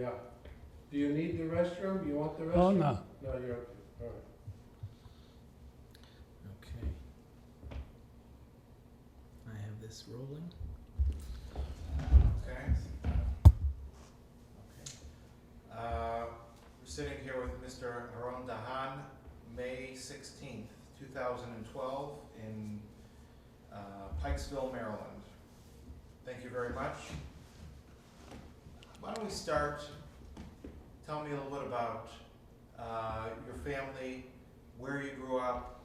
Yeah. Do you need the restroom? You want the restroom? Oh, no. No, you're okay. All right. Okay. I have this rolling. Okay. We're sitting here with Mr. Aharon Dahan, May 16th, 2012, in Pikesville, Maryland. Thank you very much. Why don't we start? Tell me a little bit about your family, where you grew up,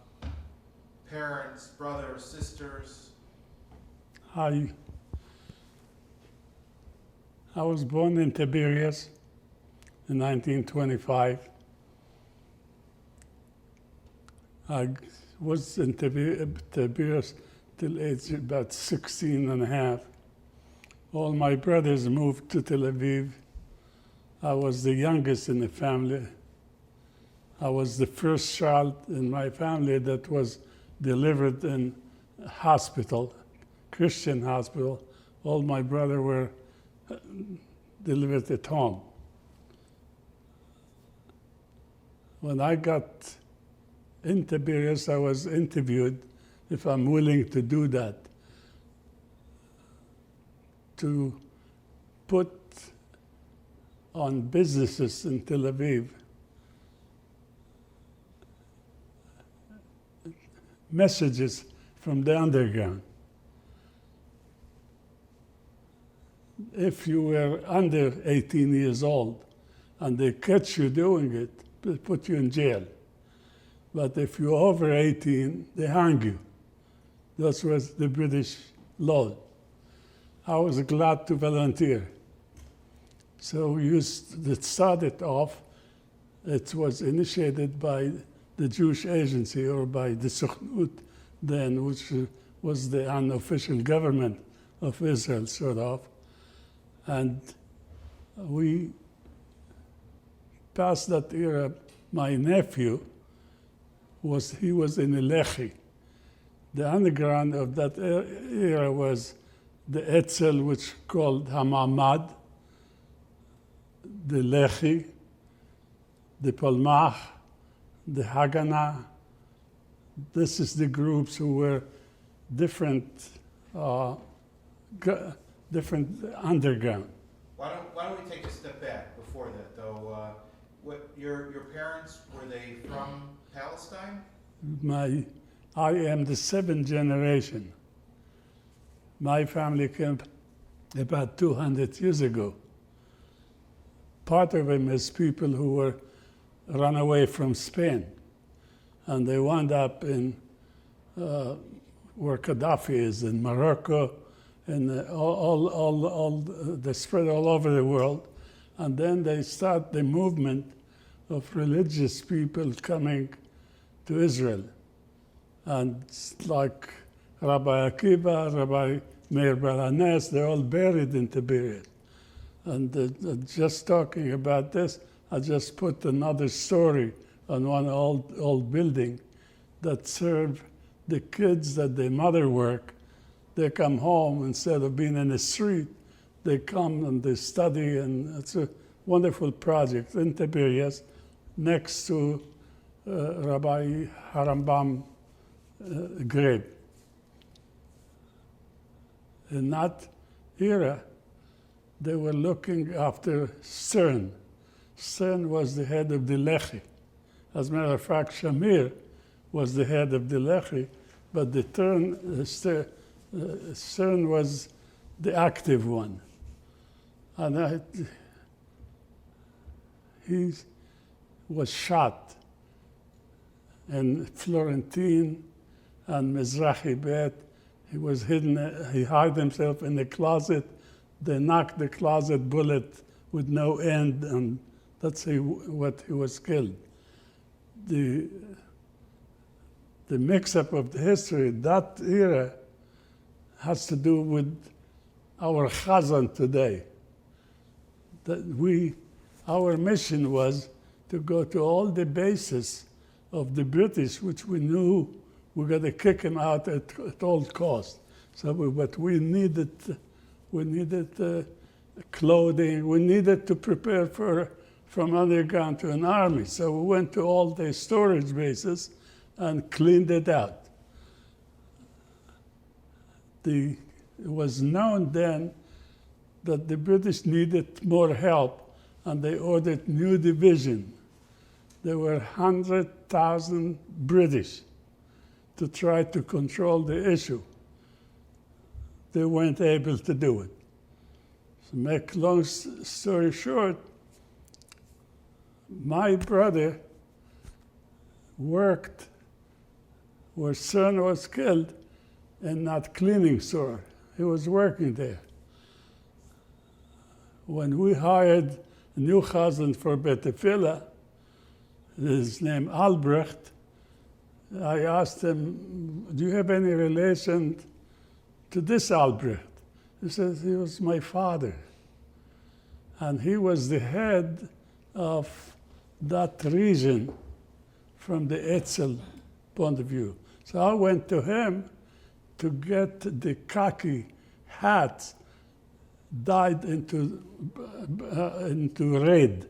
parents, brothers, sisters. I was born in Tiberias in 1925. I was in Tiberias till age about 16 and a half. All my brothers moved to Tel Aviv. I was the youngest in the family. I was the first child in my family that was delivered in a hospital, Christian hospital. All my brothers were delivered at home. When I got in Tiberias, I was interviewed if I'm willing to do that, to put on businesses in Tel Aviv messages from the underground. If you were under 18 years old and they catch you doing it, they put you in jail. But if you're over 18, they hang you. That was the British law. I was glad to volunteer. So it started off, it was initiated by the Jewish Agency or by the Sukhnut then, which was the unofficial government of Israel, sort of. And we passed that era. My nephew, he was in Lechi. The underground of that era was the Etzel, which called Hamamad, the Lechi, the Palmach, the Haganah. This is the groups who were different underground. Why don't we take a step back before that, though? Your parents, were they from Palestine? I am the seventh generation. My family came about 200 years ago. Part of them is people who were run away from Spain, and they wound up in where Gaddafi is, in Morocco, and they spread all over the world. And then they start the movement of religious people coming to Israel. And like Rabbi Akiva, Rabbi Meir Baranes, they're all buried in Tiberias. And just talking about this, I just put another story on one old building that served the kids that their mother work. They come home, instead of being in the street, they come and they study, and it's a wonderful project in Tiberias next to Rabbi Harambam grave. In that era, they were looking after Stern. Stern was the head of the Lechi. As a matter of fact, Shamir was the head of the Lechi, but Stern was the active one. And he was shot in Florentine and Mizrahi Bet. He was hidden, he hid himself in the closet. They knocked the closet bullet with no end, and that's what he was killed. The mix-up of the history, that era has to do with our chazan today. That our mission was to go to all the bases of the British, which we knew we got to kick them out at all costs. So what we needed clothing. We needed to prepare from underground to an army. So we went to all the storage bases and cleaned it out. It was known then that the British needed more help, and they ordered new division. There were 100,000 British to try to control the issue. They weren't able to do it. To make long story short, my brother worked where son was killed in that cleaning store. He was working there. When we hired a new husband for Betefila, his name Albrecht, I asked him, do you have any relation to this Albrecht? He says, he was my father. And he was the head of that region from the Etzel point of view. So I went to him to get the khaki hats dyed into red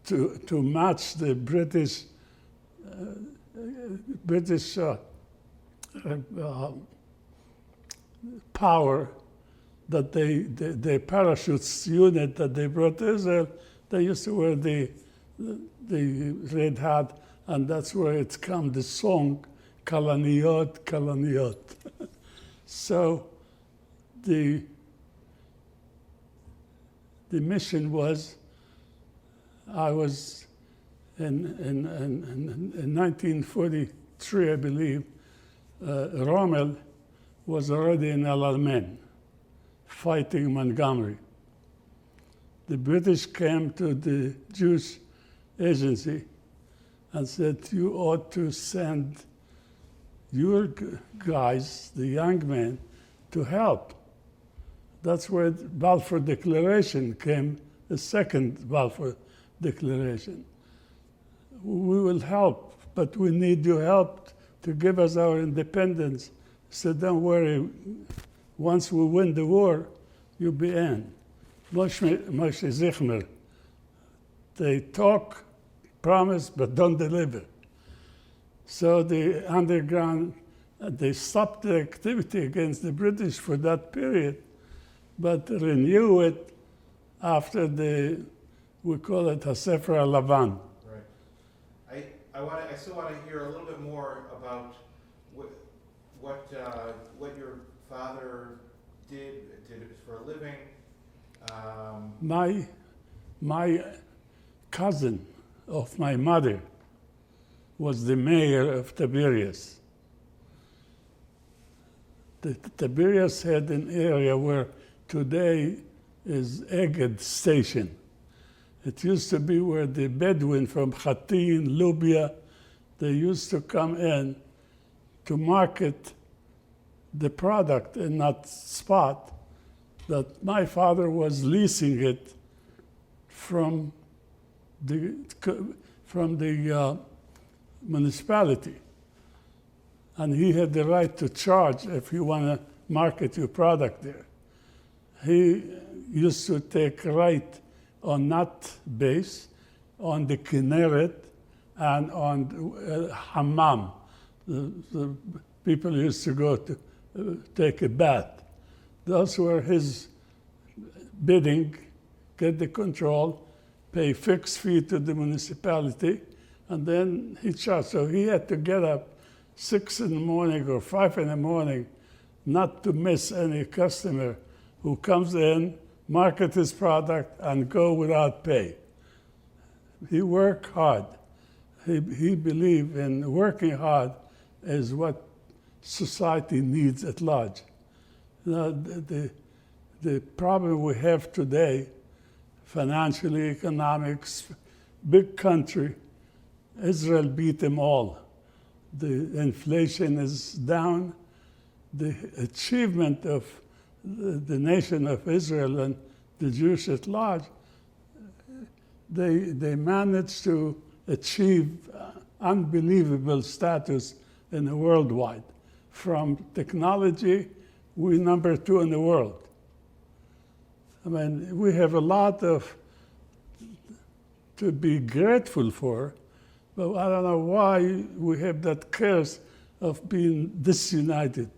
to match the British power that the parachutes unit that they brought to Israel, they used to wear the red hat, and that's where it's come, the song, Kalaniyot, Kalaniyot. So the mission was, I was in 1943, I believe, Rommel was already in El Alamein, fighting Montgomery. The British came to the Jewish agency and said, you ought to send your guys, the young men, to help. That's where the Balfour Declaration came, the second Balfour Declaration. We will help, but we need your help to give us our independence. So don't worry, once we win the war, you'll be in. Moshe Zichmer, they talk, promise, but don't deliver. So the underground, they stopped the activity against the British for that period, but renew it after we call it HaSefer HaLavan. Right. I still want to hear a little bit more about what your father did for a living. My cousin of my mother was the mayor of Tiberias. Tiberias had an area where today is Eged Station. It used to be where the Bedouin from Khatin, Lubia, they used to come in to market the product in that spot that my father was leasing it from the municipality. And he had the right to charge if you want to market your product there. He used to take right on that base, on the Kinneret, and on Hammam. The people used to go to take a bath. Those were his bidding, get the control, pay fixed fee to the municipality, and then he charged. So he had to get up 6 in the morning or 5 in the morning not to miss any customer who comes in, market his product, and go without pay. He worked hard. He believed in working hard is what society needs at large. The problem we have today, financially, economics, big country, Israel beat them all. The inflation is down. The achievement of the nation of Israel and the Jews at large, they managed to achieve unbelievable status in the worldwide. From technology, we're number 2 in the world. I mean, we have a lot to be grateful for, but I don't know why we have that curse of being disunited,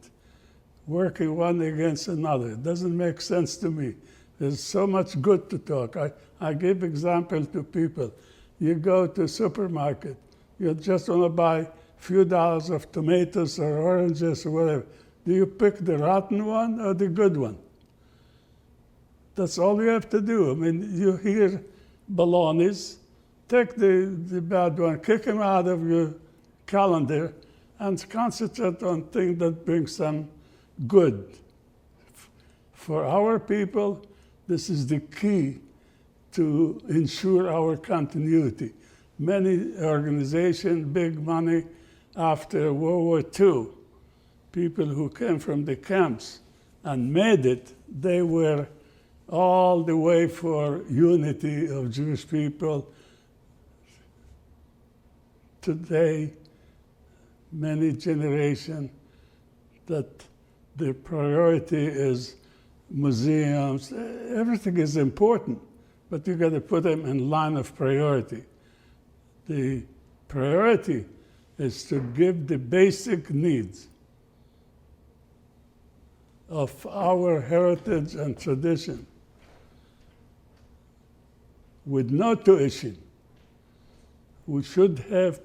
working one against another. It doesn't make sense to me. There's so much good to talk. I give example to people. You go to a supermarket, you just want to buy a few dollars of tomatoes or oranges or whatever. Do you pick the rotten one or the good one? That's all you have to do. I mean, you hear balonies, take the bad one, kick them out of your calendar, and concentrate on things that bring some good. For our people, this is the key to ensure our continuity. Many organizations, big money, after World War II, people who came from the camps and made it, they were all the way for unity of Jewish people. Today, many generations, that their priority is museums. Everything is important, but you got to put them in line of priority. The priority is to give the basic needs of our heritage and tradition with no tuition. We should have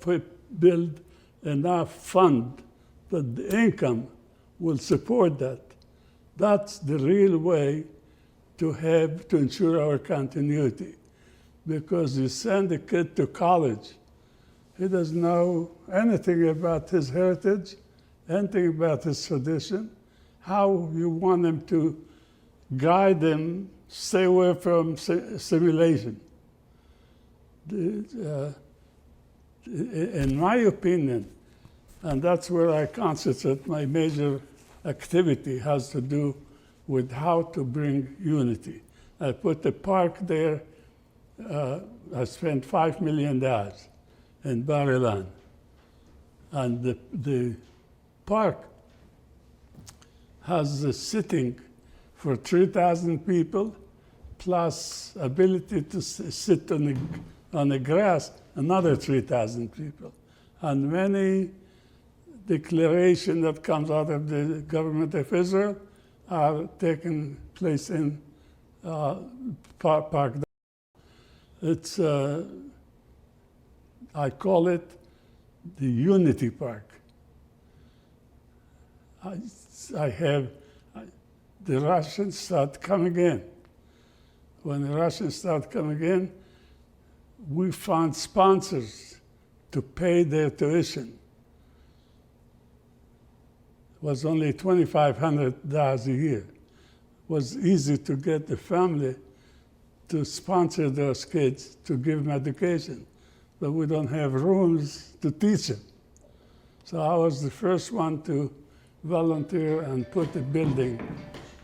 built enough fund that the income will support that. That's the real way to ensure our continuity. Because you send a kid to college, he doesn't know anything about his heritage, anything about his tradition, how you want him to guide him, stay away from simulation. In my opinion, and that's where I concentrate, my major activity has to do with how to bring unity. I put a park there. I spent $5 million in Meriland. And the park has a sitting for 3,000 people, plus ability to sit on the grass, another 3,000 people. And many declarations that comes out of the government of Israel are taking place in Park. It's, I call it the Unity Park. The Russians start coming in. When the Russians start coming in, we found sponsors to pay their tuition. It was only $2,500 a year. It was easy to get the family to sponsor those kids to give them education, but we don't have rooms to teach them. So I was the first one to volunteer and put a building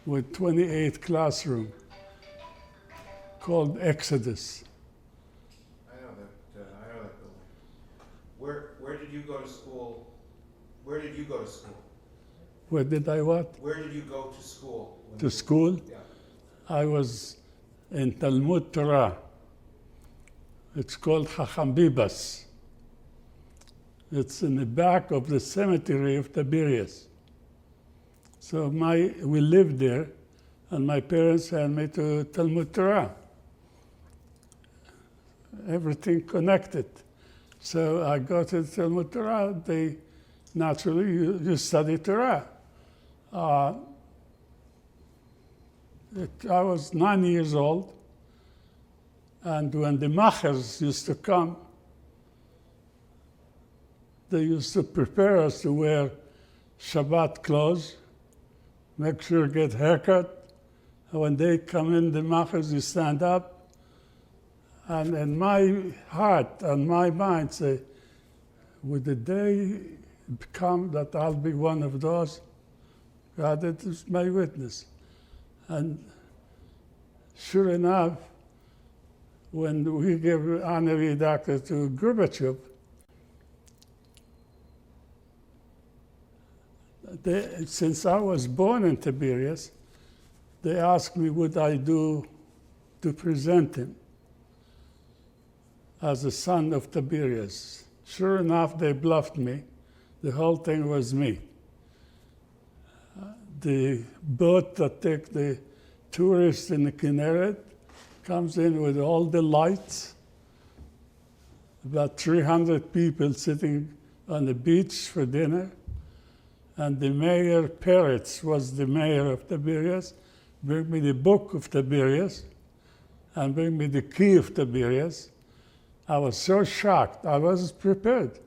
with 28 classrooms called Exodus. I know that building. Where did you go to school? Where did you go to school? Where did I what? Where did you go to school? To school? Yeah. I was in Talmud Torah. It's called Chacham Bibas. It's in the back of the cemetery of Tiberias. So we lived there, and my parents sent me to Talmud Torah. Everything connected. So I go to Talmud Torah. Naturally, you study Torah. I was 9 years old, and when the machers used to come, they used to prepare us to wear Shabbat clothes, make sure to get haircut. And when they come in, the machers, you stand up. And in my heart and my mind say, would the day come that I'll be one of those? God, it is my witness. And sure enough, when we gave honorary doctorate to Gorbachev, since I was born in Tiberias, they asked me what I do to present him as the son of Tiberius. Sure enough, they bluffed me. The whole thing was me. The boat that takes the tourists in the Kinneret comes in with all the lights, about 300 people sitting on the beach for dinner, and the mayor, Peretz, was the mayor of Tiberias, bring me the book of Tiberias, and bring me the key of Tiberias. I was so shocked. I wasn't prepared.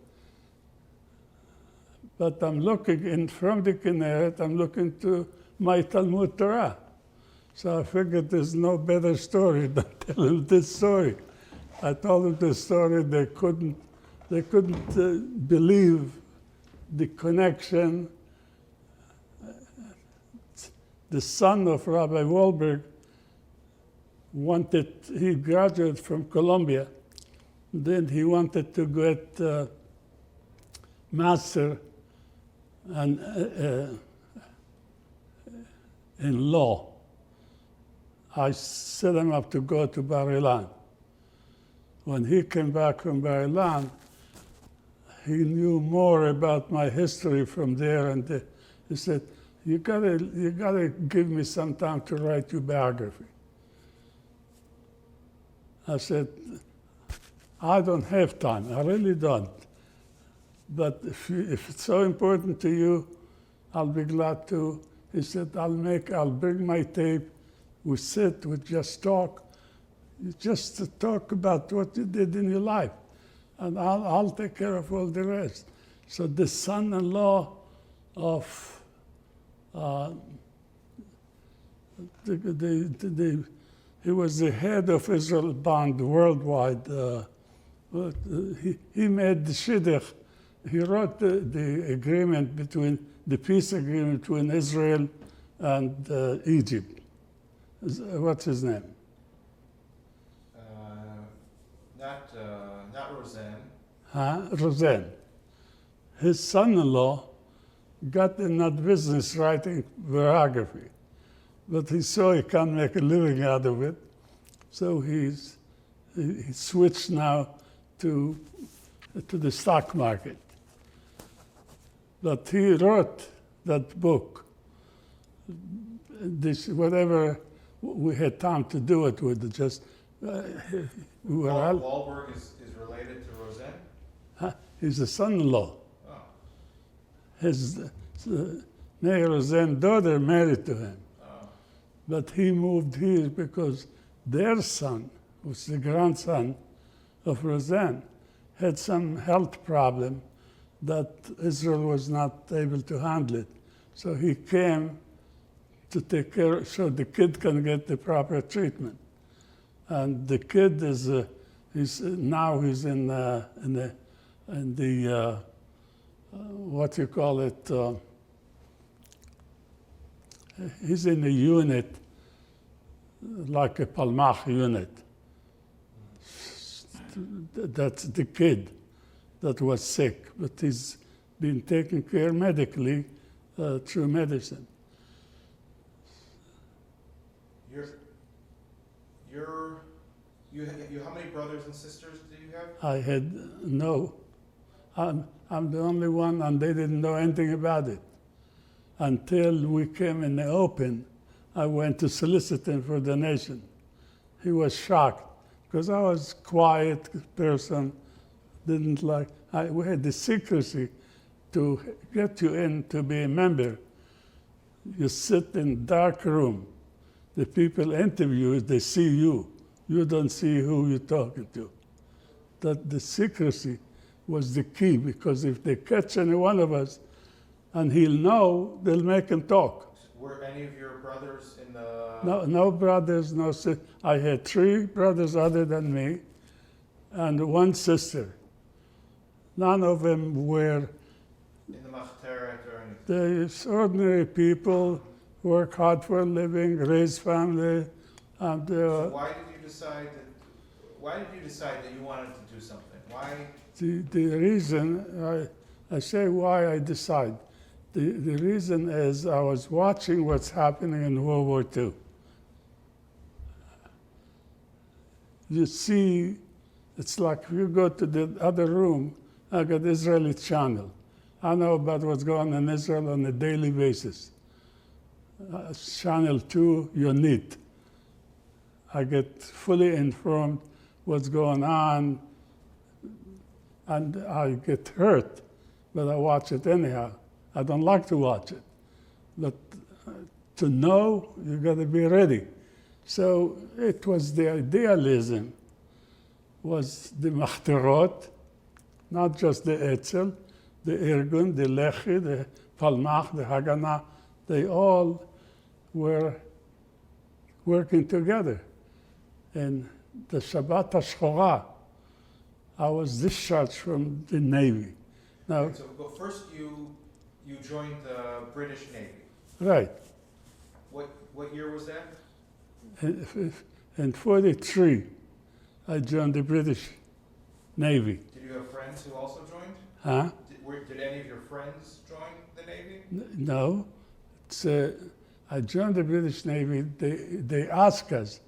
But I'm looking in from the Kinneret, I'm looking to my Talmud Torah. So I figured there's no better story than telling this story. I told them the story, they couldn't believe the connection. The son of Rabbi Wahlberg he graduated from Columbia. Then he wanted to get master in law. I set him up to go to Bar-Ilan. When he came back from Bar-Ilan, he knew more about my history from there, and he said, you gotta give me some time to write your biography. I said, I don't have time, I really don't. But if it's so important to you, I'll be glad to. He said, I'll bring my tape, we sit, we just talk, just to talk about what you did in your life. And I'll take care of all the rest. So the son-in-law of he was the head of Israel Bond worldwide. He made the shidduch. He wrote the agreement the peace agreement between Israel and Egypt. What's his name? Not Roseanne. Roseanne. His son-in-law got in that business writing biography, but he saw he can't make a living out of it, so he switched now to the stock market. But he wrote that book. Whatever we had time to do it with, just Wahlberg is related to Roseanne? He's a son-in-law. Oh. His Mayor Roseanne's daughter married to him. Oh. But he moved here because their son, who's the grandson of Roseanne, had some health problem that Israel was not able to handle it. So he came to take care, so the kid can get the proper treatment. And the kid is he's in the what you call it? He's in a unit like a Palmach unit. That's the kid that was sick, but he's been taken care medically through medicine. You how many brothers and sisters do you have? I had no. I'm the only one, and they didn't know anything about it. Until we came in the open, I went to solicit him for donation. He was shocked, because I was a quiet person, didn't like, we had the secrecy to get you in to be a member. You sit in a dark room. The people interview you, they see you. You don't see who you're talking to. That the secrecy was the key, because if they catch any one of us and he'll know, they'll make him talk. Were any of your brothers in the... No brothers, no sisters. I had 3 brothers other than me and 1 sister. None of them were... in the Machteret or anything? They're ordinary people, work hard for a living, raise family, and... So why did you decide that you wanted to do something? Why? The reason, I say why I decide. The reason is I was watching what's happening in World War II. you see, it's like if you go to the other room, I got Israeli channel. I know about what's going on in Israel on a daily basis. Channel 2, Yonit. I get fully informed what's going on, and I get hurt, but I watch it anyhow. I don't like to watch it, but to know, you got to be ready. So it was the idealism, was the machterot, not just the etzel, the irgun, the lechi, the palmach, the Haganah, they all were working together. And the Shabbat HaShchorah, I was discharged from the Navy. Now, So first you joined the British Navy. right. What year was that? In 43, I joined the British Navy. Did you have friends who also joined? Huh? Did any of your friends join the Navy? No. It's, I joined the British Navy. They asked us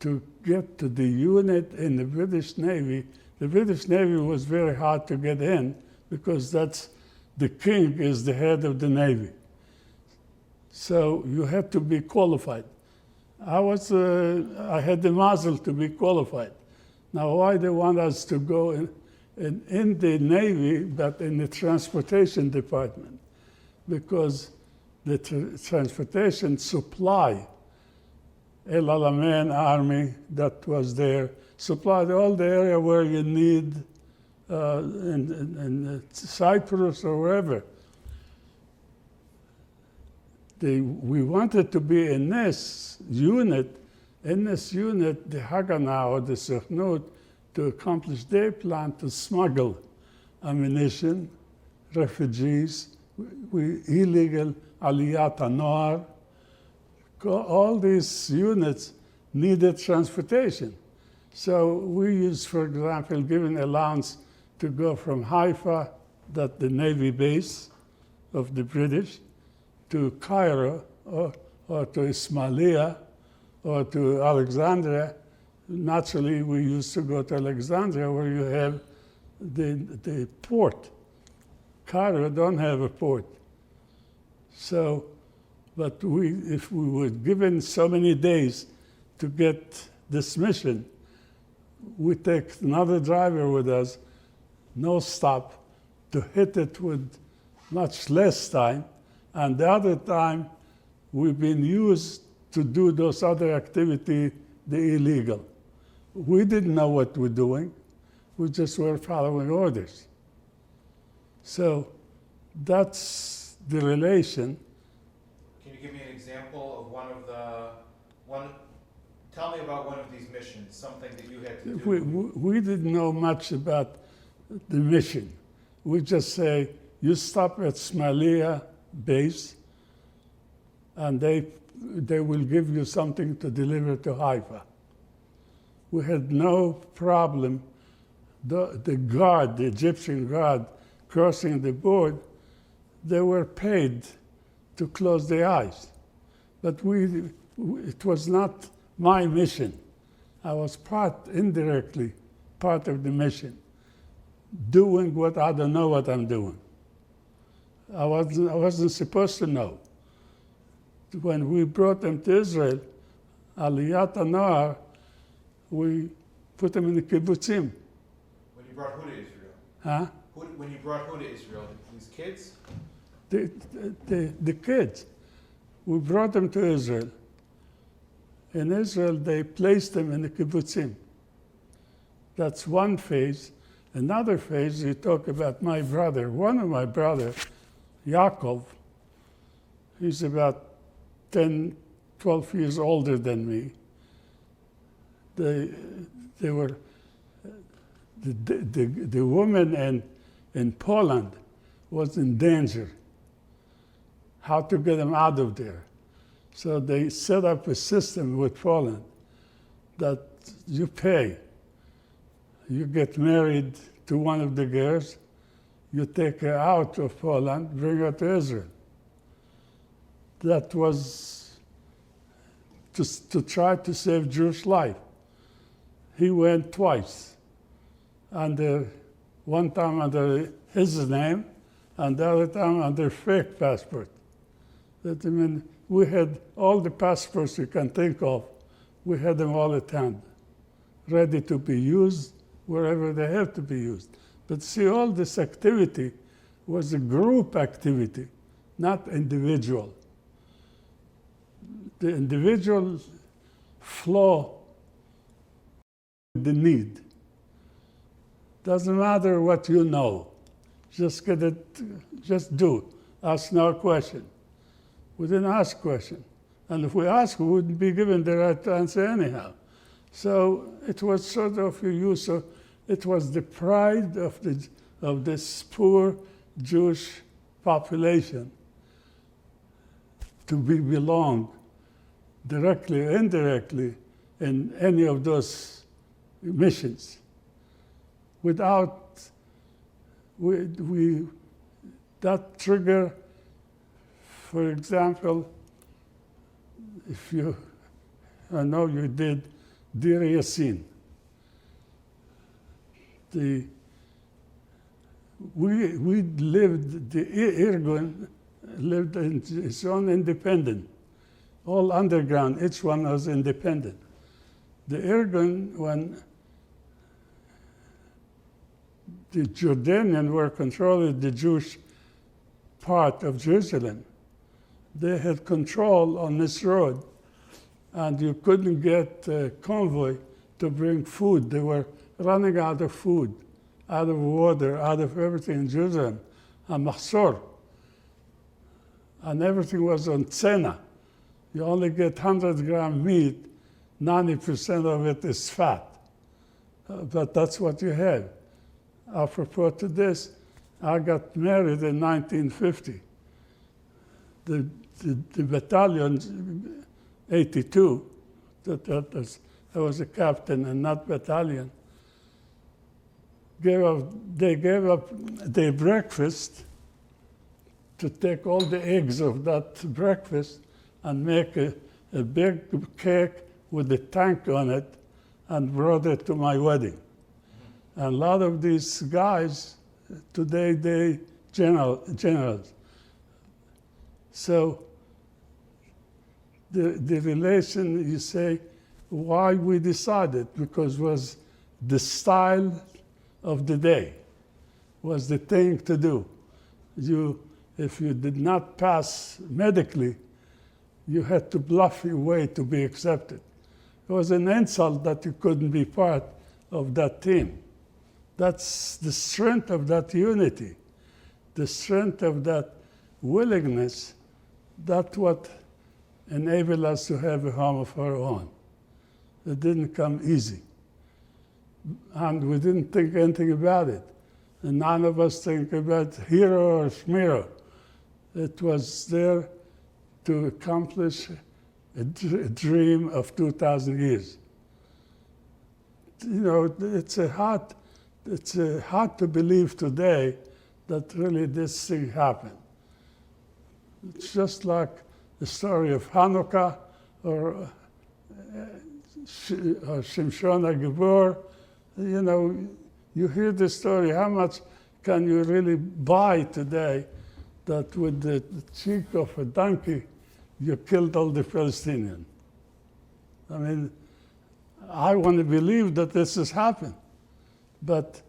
to get to the unit in the British Navy. The British Navy was very hard to get in because the king is the head of the Navy. So you had to be qualified. I had the mazel to be qualified. Now, why they want us to go in the Navy, but in the transportation department? Because the transportation supply, El Alamein army that was there, supplied all the area where you need in Cyprus or wherever. We wanted to be in this unit, the Haganah or the Sechnut, to accomplish their plan to smuggle ammunition, refugees, illegal Aliyat HaNoar. All these units needed transportation. So we used, for example, given allowance to go from Haifa, that the Navy base of the British, to Cairo or to Ismailia or to Alexandria. Naturally, we used to go to Alexandria where you have the port. Cairo don't have a port. So, but if we were given so many days to get this mission, we take another driver with us, no stop, to hit it with much less time. And the other time, we've been used to do those other activities, the illegal. We didn't know what we're doing. We just were following orders. So that's the relation. Can you give me an example of tell me about one of these missions, something that you had to do. We didn't know much about the mission. We just say, you stop at Ismailia base, and they will give you something to deliver to Haifa. We had no problem. The guard, the Egyptian guard, crossing the board, they were paid to close their eyes. But it was not my mission. I was indirectly part of the mission, doing what I don't know what I'm doing. I wasn't supposed to know. When we brought them to Israel, Aliyat HaNoar, we put them in the kibbutzim. When you brought who to Israel? Huh? When you brought who to Israel? These kids? The kids. We brought them to Israel. In Israel, they placed them in the kibbutzim. That's one phase. Another phase, you talk about my brother. One of my brothers, Yaakov, he's about 10, 12 years older than me. They were, the woman in Poland was in danger. How to get them out of there. So they set up a system with Poland that you pay. You get married to one of the girls, you take her out of Poland, bring her to Israel. That was to try to save Jewish life. he went twice. And one time under his name, and the other time under fake passport. That, I mean, we had all the passports you can think of. We had them all at hand, ready to be used wherever they have to be used. But see, all this activity was a group activity, not individual. The individual flow, the need. Doesn't matter what you know. Just get it, just do. Ask no question. We didn't ask question. And if we ask, we wouldn't be given the right to answer anyhow. So it was sort of a use of, it was the pride of this poor Jewish population to belong directly or indirectly in any of those missions. Without that trigger, for example, if you, I know you did Deir Yassin. We lived, the Irgun lived in its own independent, all underground, each one was independent. The Irgun, when the Jordanians were controlling the Jewish part of Jerusalem, they had control on this road, and you couldn't get a convoy to bring food. They were running out of food, out of water, out of everything in Jerusalem, and mahsor. And everything was on tsena. You only get 100-gram meat, 90% of it is fat. But that's what you have. Apropos to this, I got married in 1950. The battalion 82, I was a captain in that battalion, they gave up their breakfast to take all the eggs of that breakfast and make a big cake with a tank on it and brought it to my wedding. And a lot of these guys, today they generals. So the relation, you say, why we decided, because it was the style of the day, was the thing to do. If you did not pass medically, you had to bluff your way to be accepted. It was an insult that you couldn't be part of that team. That's the strength of that unity, the strength of that willingness. That's what enabled us to have a home of our own. It didn't come easy. And we didn't think anything about it. And none of us think about hero or shmiro. It was there to accomplish a dream of 2,000 years. You know, it's hard to believe today that really this thing happened. It's just like the story of Hanukkah or Shimshon HaGibor. You know, you hear the story, how much can you really buy today that with the cheek of a donkey, you killed all the Palestinians? I mean, I want to believe that this has happened, but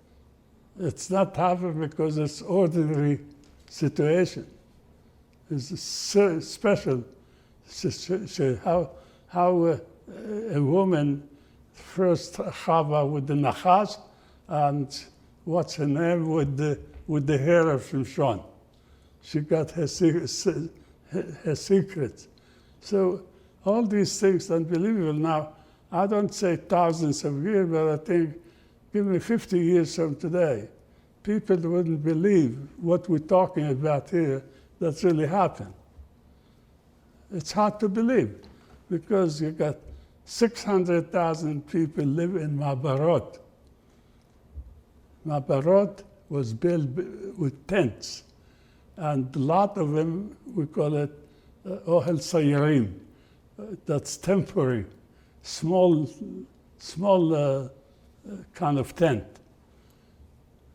it's not happened because it's ordinary situation. It's a special situation. How a woman first Chava with the Nachash, and what's her name with the hair of Shimshon. She got her secret. So all these things unbelievable. Now, I don't say thousands of years, but I think, give me 50 years from today, people wouldn't believe what we're talking about here that's really happened. It's hard to believe because you got 600,000 people live in Mabarot. Mabarot was built with tents, and a lot of them, we call it Ohel Sayirim. That's temporary, small kind of tent.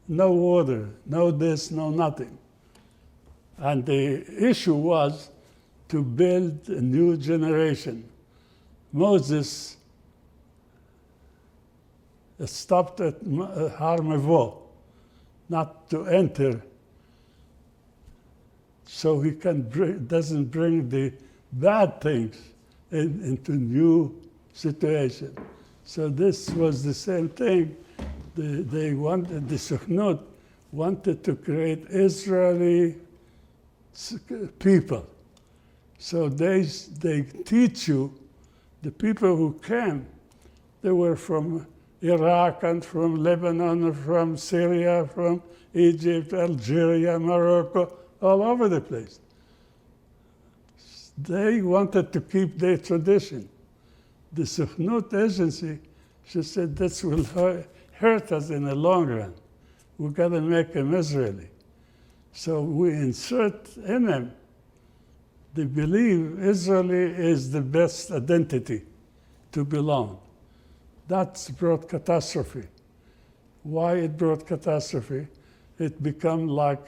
No water, no this, no nothing. And the issue was to build a new generation. Moses stopped at Har Mevo, not to enter, so he doesn't bring the bad things into new situation. So this was the same thing. The Sukhnut wanted to create Israeli people. So they teach you, the people who came, they were from Iraq and from Lebanon, and from Syria, from Egypt, Algeria, Morocco, all over the place. They wanted to keep their tradition. The Sukhnut agency, she said, this will hurt us in the long run. We've got to make them Israeli. So we insert in them, they believe Israeli is the best identity to belong. That's brought catastrophe. Why it brought catastrophe? It become like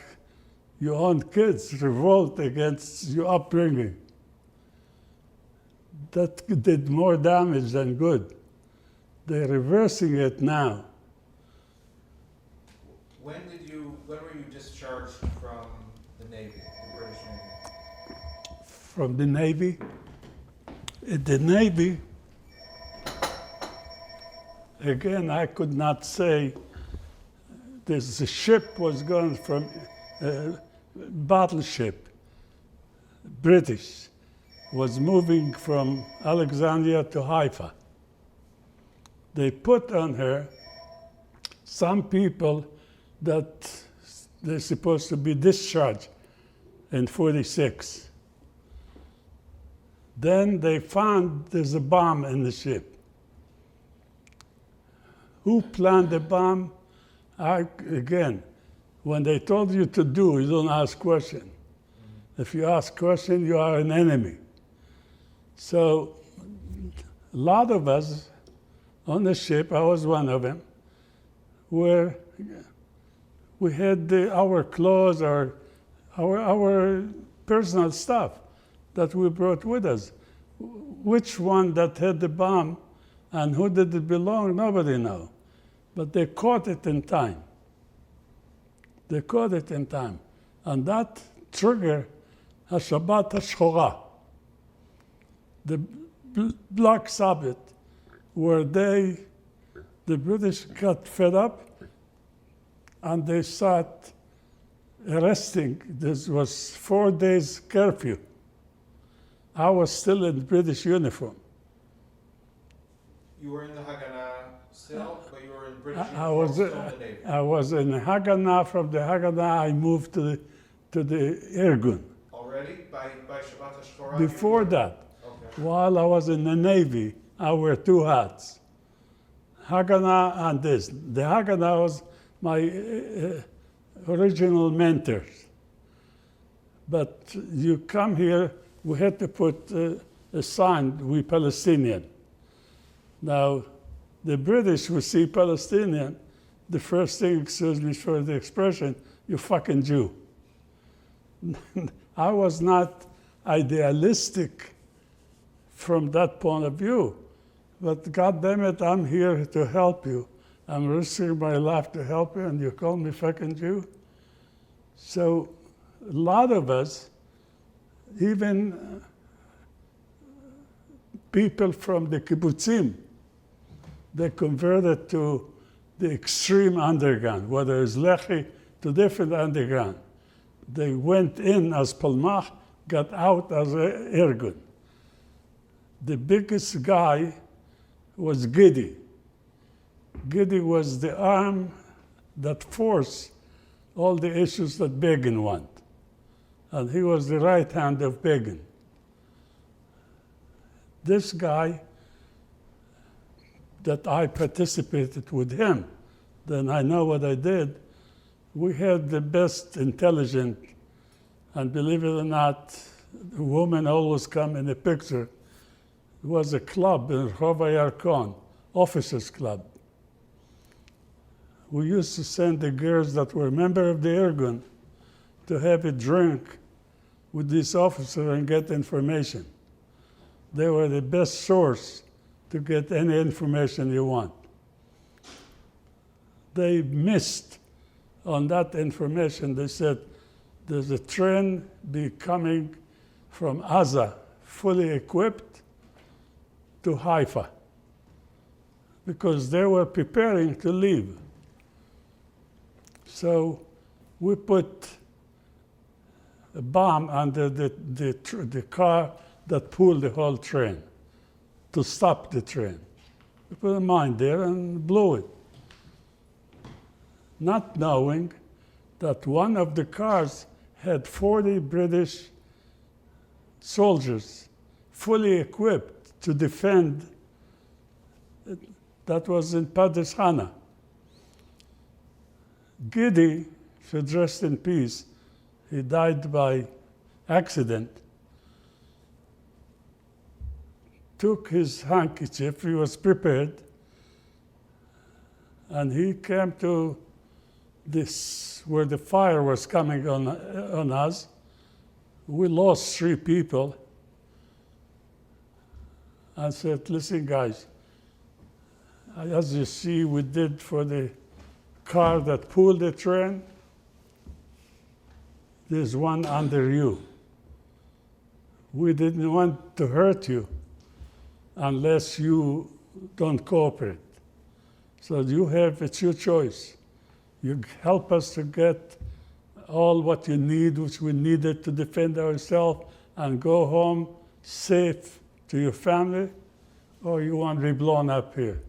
your own kids revolt against your upbringing. That did more damage than good. They're reversing it now. When were you discharged from the Navy, the British Navy? From the Navy? In the Navy, again, I could not say. The ship was going from battleship, British, was moving from Alexandria to Haifa. They put on her some people that they're supposed to be discharged in 46. Then they found there's a bomb in the ship. Who planned the bomb? Again, when they told you to do, you don't ask questions. If you ask questions, you are an enemy. So a lot of us on the ship, I was one of them, we had our clothes, our personal stuff that we brought with us. Which one that had the bomb and who did it belong, nobody knows. But they caught it in time. They caught it in time. And that triggered Shabbat HaShchora, the Black Sabbath, where the British got fed up and they started arresting. This was 4 days curfew. I was still in British uniform. You were in the Haganah still, but you were in British I uniform, was still in the Navy. I was in Haganah. From the Haganah, I moved to the Irgun. Already? By Shabbat HaShchora? Before that, Okay. while I was in the Navy, I wear 2 hats, Haganah and this. The Haganah was my original mentors. But you come here, we had to put a sign, we Palestinian. Now, the British would see Palestinian, the first thing, excuse me for the expression, you fucking Jew. I was not idealistic from that point of view, but God damn it, I'm here to help you. I'm risking my life to help you, and you call me fucking Jew? So a lot of us, even people from the kibbutzim, they converted to the extreme underground, whether it's Lehi to different underground. They went in as Palmach, got out as a Irgun. The biggest guy was Gidi. Gidi was the arm that forced all the issues that Begin want. And he was the right hand of Begin. This guy, that I participated with him, then I know what I did. We had the best intelligent, and believe it or not, women always come in the picture. It was a club in Rehov Yarkon, officers club. we used to send the girls that were members of the Irgun to have a drink with this officer and get information. They were the best source to get any information you want. They missed on that information. They said, there's a train be coming from Gaza, fully equipped, to Haifa, because they were preparing to leave. So we put a bomb under the car that pulled the whole train to stop the train. We put a mine there and blew it, not knowing that one of the cars had 40 British soldiers fully equipped to defend. That was in Pardes Chana. Gidi, should rest in peace, he died by accident, took his handkerchief, he was prepared, and he came to this, where the fire was coming on us. We lost 3 people. I said, listen guys, as you see we did for the car that pulled the train, there's one under you. We didn't want to hurt you unless you don't cooperate. So you have, it's your choice. You help us to get all what you need, which we needed to defend ourselves, and go home safe to your family, or you want to be blown up here.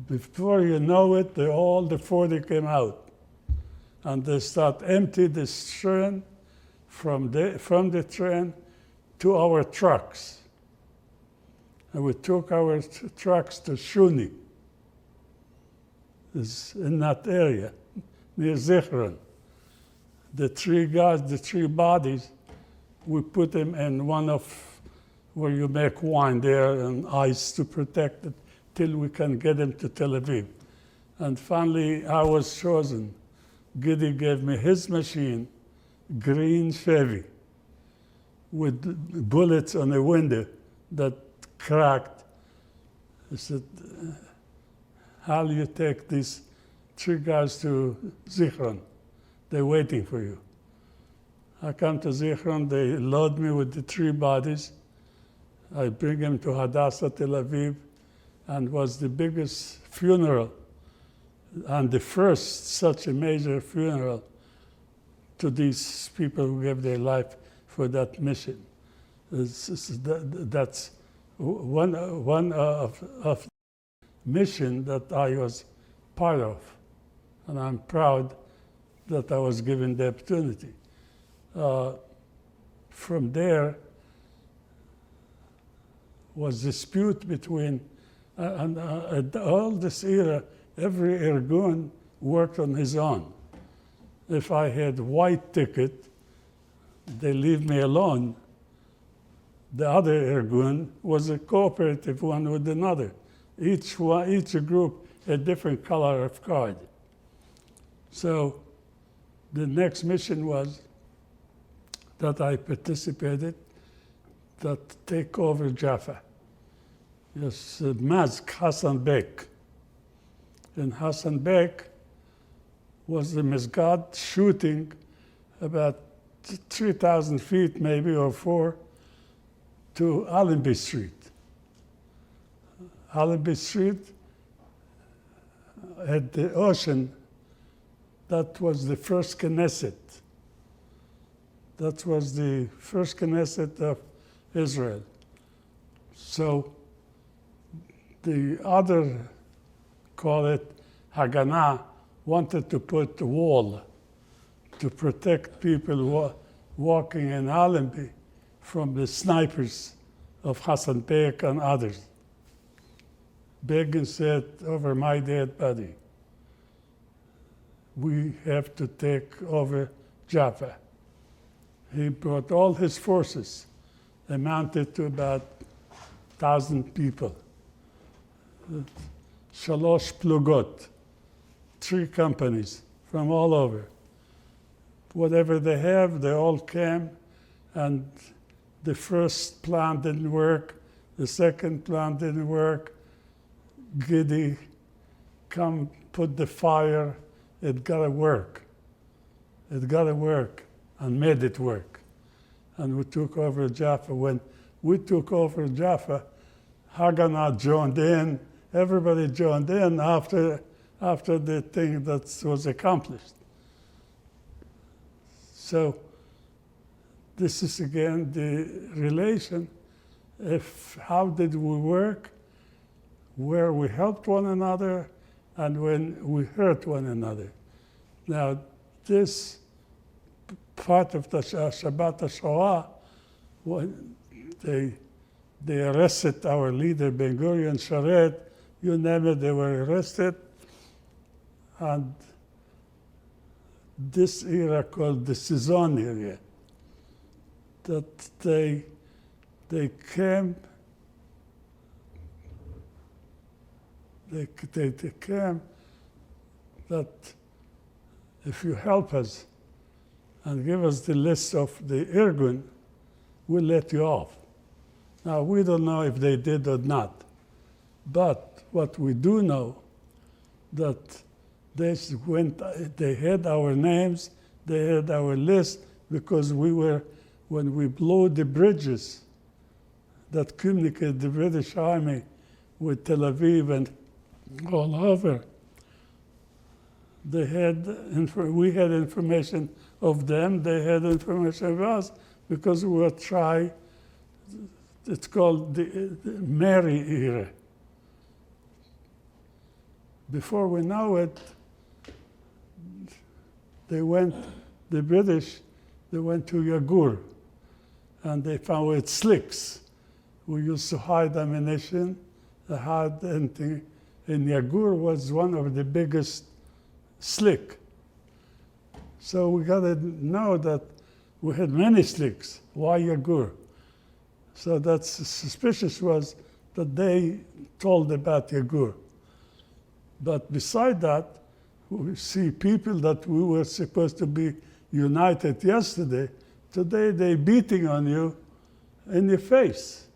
Before you know it, all the 40 came out, and they start empty this train from the train to our trucks. And we took our trucks to Shuni. It's in that area, near Zichron. The 3 guys, the 3 bodies, we put them in one of where you make wine there and ice to protect it till we can get them to Tel Aviv. And finally, I was chosen. Gidi gave me his machine, green Chevy, with bullets on the window that cracked. He said, how do you take these 3 guys to Zichron? They're waiting for you. I come to Zichron, they load me with the 3 bodies. I bring them to Hadassah, Tel Aviv, and was the biggest funeral and the first such a major funeral to these people who gave their life for that mission. That's one of mission that I was part of, and I'm proud that I was given the opportunity. From there was dispute between, and all this era, every Irgun worked on his own. If I had white ticket, they leave me alone. The other Irgun was a cooperative one with another. Each group had different color of card. So the next mission was that I participated, that take over Jaffa. Yes, Mazk Hassan Bek. And Hassan Bek was the Mesgad shooting about 3,000 feet, maybe, or 4, to Allenby Street. Allenby Street at the ocean, that was the first Knesset. That was the first Knesset of Israel. So the other, call it Haganah, wanted to put a wall to protect people walking in Allenby from the snipers of Hassan Bek and others. Begin said, over my dead body, we have to take over Jaffa. He brought all his forces, amounted to about 1,000 people. shalosh plugot, 3 companies from all over. Whatever they have, they all came, and the first plan didn't work, the second plan didn't work. Giddy, come put the fire, it gotta work. It gotta work, and made it work. And we took over Jaffa. When we took over Jaffa, Haganah joined in, everybody joined in after the thing that was accomplished. So this is again the relation. How did we work? Where we helped one another and when we hurt one another. Now this part of the Shabbat HaShoah, when they arrested our leader, Ben Gurion, Sharet, you name it, they were arrested. And this era called the Season area, that they came that if you help us and give us the list of the Irgun, we'll let you off. Now, we don't know if they did or not, but what we do know, that they had our names, they had our list, because when we blew the bridges that communicate the British Army with Tel Aviv and all over, we had information of them, they had information of us, because we were it's called the Mary era. Before we know it, the British, they went to Yagur, and they found with slicks. We used to hide ammunition, anything. And Yagur was one of the biggest slick. So we got to know that we had many slicks. Why Yagur? So that's suspicious was that they told about Yagur. But beside that, we see people that we were supposed to be united yesterday, today they're beating on you in your face.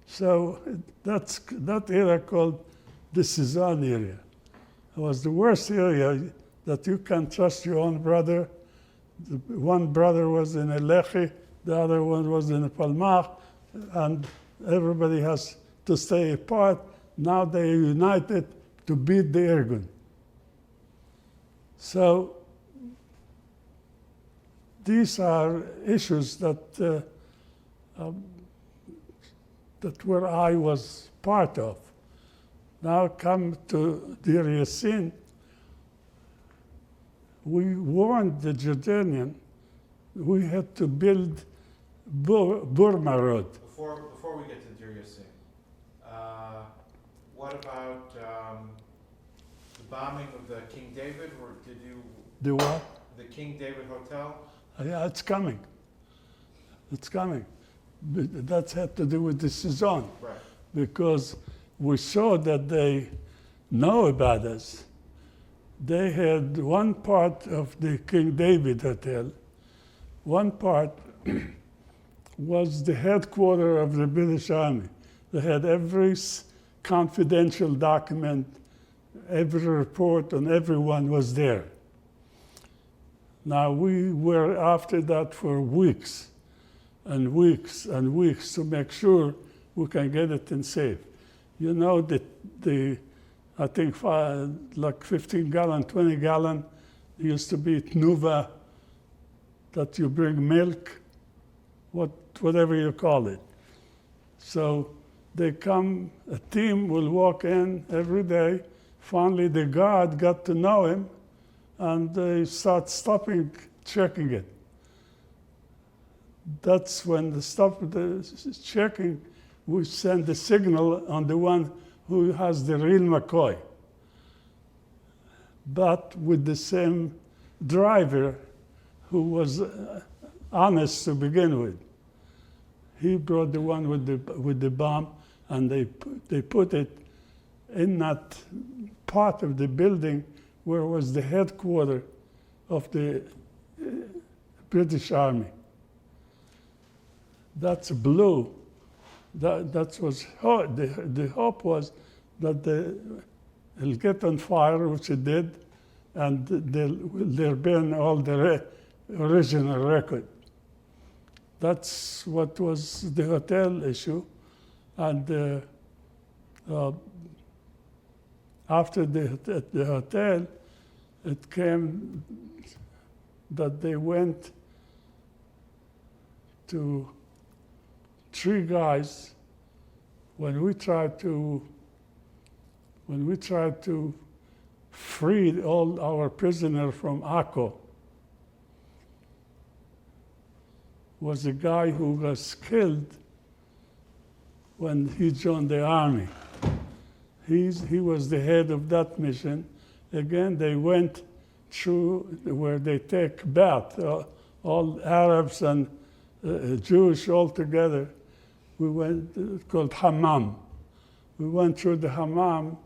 So that area called the Season area. It was the worst area that you can trust your own brother. One brother was in Lechi, the other one was in Palmach, and everybody has to stay apart. Now they are united to beat the Irgun. So these are issues that where I was part of. Now come to Deir Yassin. We warned the Jordanian we had to build Burma Road. Before we get to Deir Yassin, what about the bombing of the King David? Or did you? The what? The King David Hotel? Yeah, it's coming. It's coming. That had to do with the Season. Right. Because we saw that they know about us. They had one part of the King David Hotel. One part was the headquarters of the British Army. They had every confidential document, every report on everyone was there. Now, we were after that for weeks and weeks and weeks to make sure we can get it in safe. You know, I think like 15-gallon, 20-gallon used to be Tnuva, that you bring milk, whatever you call it. So they come, a team will walk in every day. Finally, the guard got to know him, and they start stopping, checking it. That's when they stop the checking, we send the signal on the one who has the real McCoy, but with the same driver who was honest to begin with. He brought the one with the bomb, and they put it in that part of the building where was the headquarters of the British Army. That's blue. That was the hope was that it'll get on fire, which it did, and they'll burn all the original record. That's what was the hotel issue. And after the hotel, it came that they went to 3 guys when we tried to free all our prisoners from Akko. Was a guy who was killed when he joined the army. He was the head of that mission. Again, they went through where they take bath, all Arabs and Jewish all together. We went, called Hammam. We went through the Hammam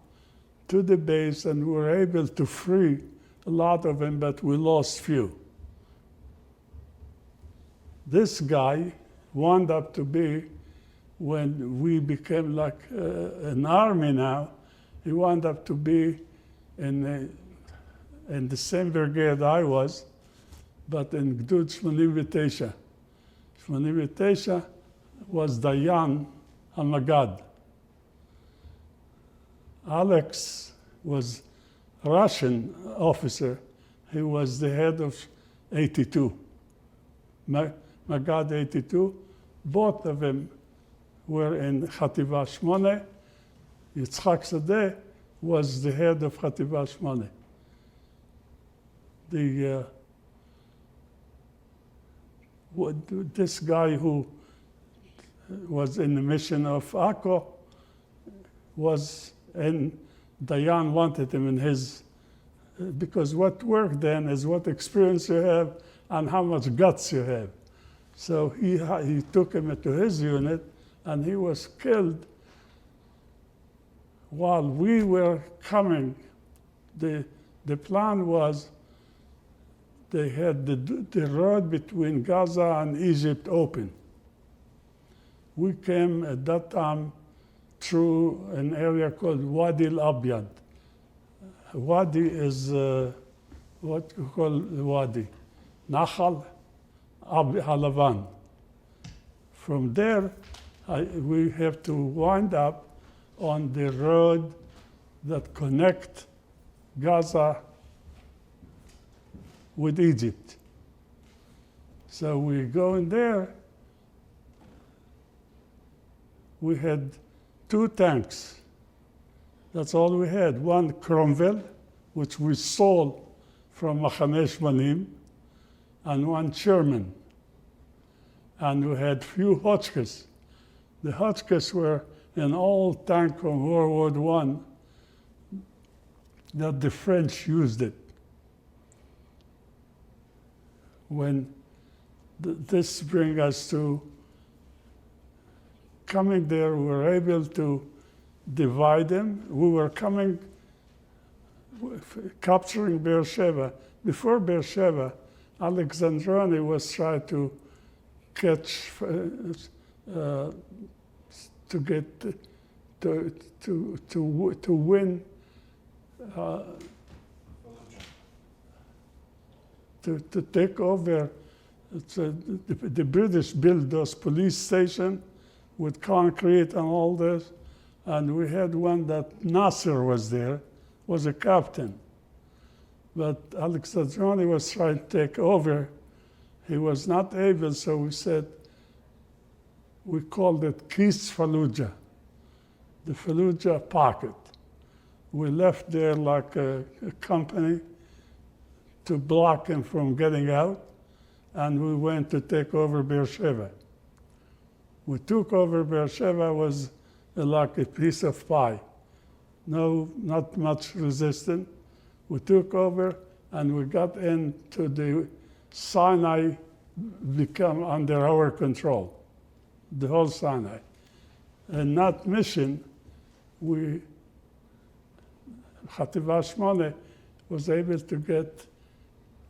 to the base and we were able to free a lot of them, but we lost few. This guy wound up to be, when we became like an army now, he wound up to be in the same brigade I was, but in Gdud Shmonim V'Tesha. Shmonim V'Tesha was Dayan Hamagad. Alex was a Russian officer. He was the head of 82. Magad 82. Both of them were in Chativa Shmone. Yitzchak Sadeh was the head of Chativa Shmone. This guy who was in the mission of Akko was, and Dayan wanted him in his, because what work then is what experience you have and how much guts you have. So he took him into his unit, and he was killed while we were coming. The plan was they had the road between Gaza and Egypt open. We came at that time through an area called Wadi al-Abyad. Wadi is what you call Wadi? Nahal Halavan. From there, we have to wind up on the road that connect Gaza with Egypt. So we go in there. We had 2 tanks. That's all we had. One Cromwell, which we sold from Machane Shmanim, and one Sherman. And we had few Hotchkiss. The Hotchkiss were an old tank from World War I that the French used it. When this brings us to coming there, we were able to divide them. We were coming, capturing Beersheba. Before Beersheba, Alexandroni was trying to catch, to get, to win, to take over. The British built those police stations with concrete and all this. And we had one that Nasser was there, was a captain. But Alexandroni was trying to take over. He was not able, so we said, we called it Keith's Fallujah, the Fallujah pocket. We left there like a company to block him from getting out, and we went to take over Beersheba. We took over Beersheba, was like a piece of pie. No, not much resistance. We took over, and we got into the Sinai, become under our control, the whole Sinai. In that mission, we Chativa Shmone was able to get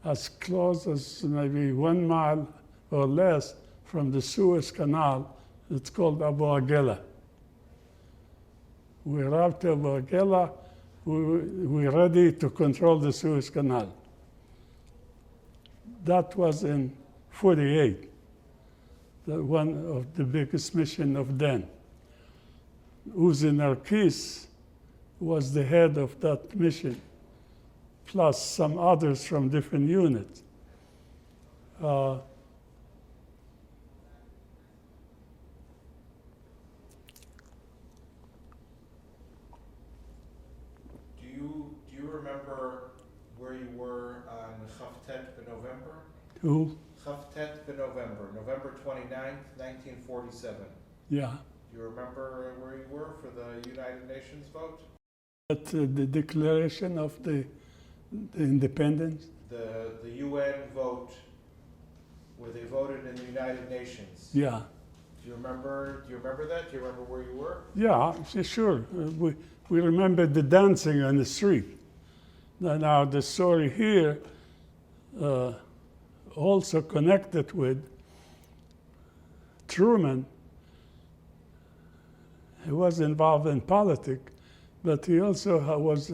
as close as maybe 1 mile or less from the Suez Canal. It's called Abu Agela. We arrived to Abu Agela, we're ready to control the Suez Canal. That was in 48, one of the biggest mission of then. Uzi Narkis was the head of that mission, plus some others from different units. Do you remember where you were on Chavtet b'November? Who? Chavtet b'November, November 29th, 1947. Yeah. Do you remember where you were for the United Nations vote? At the declaration of the independence? The UN vote, where they voted in the United Nations. Yeah. Do you remember that? Do you remember where you were? Yeah, sure. We remember the dancing on the street. Now the story here also connected with Truman. He was involved in politics, but he also was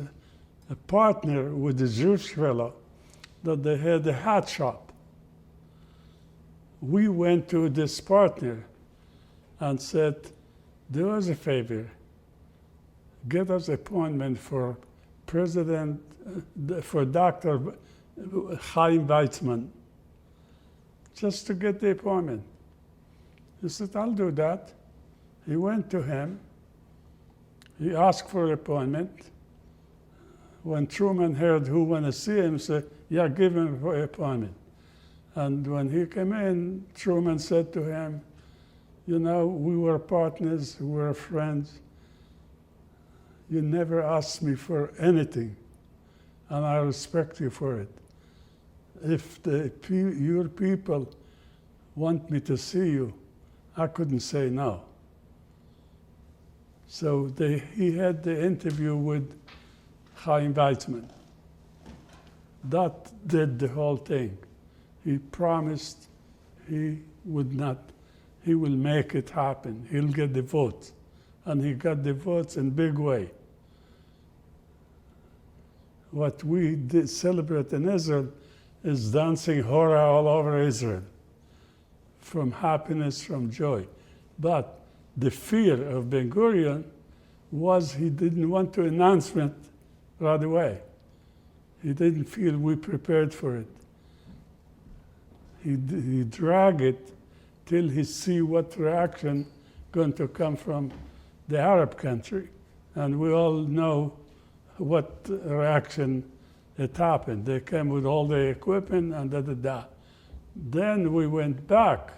a partner with the Jewish fellow that they had a hat shop. We went to this partner and said, do us a favor, get us appointment for President, for Dr. Chaim Weizmann, just to get the appointment. He said, I'll do that. He went to him. He asked for an appointment. When Truman heard who wanted to see him, he said, yeah, give him an appointment. And when he came in, Truman said to him, you know, we were partners, we were friends. You never asked me for anything, and I respect you for it. If your people want me to see you, I couldn't say no. So he had the interview with Chaim Weizmann. That did the whole thing. He promised he will make it happen. He'll get the votes. And he got the votes in big way. What we did celebrate in Israel is dancing hora all over Israel, from happiness, from joy. But the fear of Ben Gurion was he didn't want to announcement right away. He didn't feel we prepared for it. He dragged it till he see what reaction going to come from the Arab country. And we all know what reaction it happened. They came with all the equipment and da-da-da. Then we went back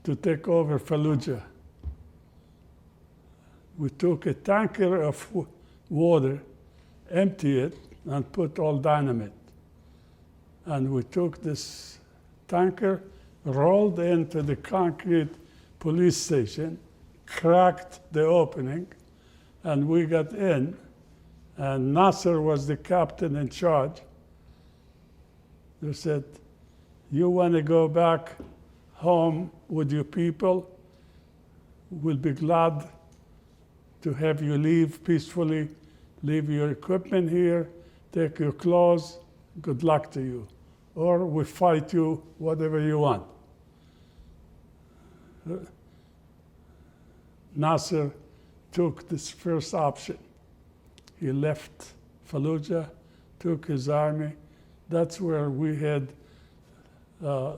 to take over Fallujah. We took a tanker of water, emptied it, and put all dynamite. And we took this tanker, rolled into the concrete police station, cracked the opening, and we got in. And Nasser was the captain in charge. They said, you want to go back home with your people? We'll be glad to have you leave peacefully, leave your equipment here, take your clothes, good luck to you. Or we fight you, whatever you want. Nasser took this first option. He left Fallujah, took his army. That's where we had a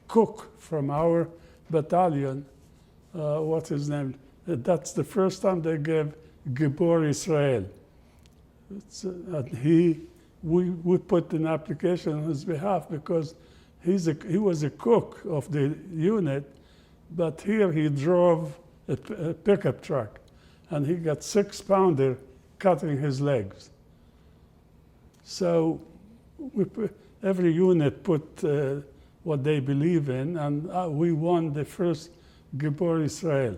cook from our battalion, what's his name? That's the first time they gave Gibor Israel. We put an application on his behalf because he was a cook of the unit, but here he drove a pickup truck, and he got 6-pounder cutting his legs. So every unit put what they believe in, and we won the first Gibor Israel.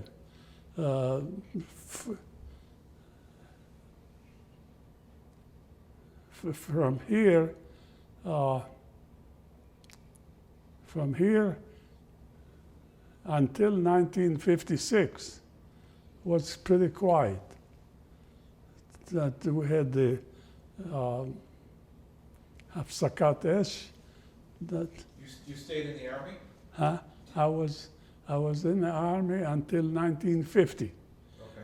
from here until 1956 was pretty quiet. That we had the הפסקת אש. That You stayed in the army? I was in the army until 1950. Okay.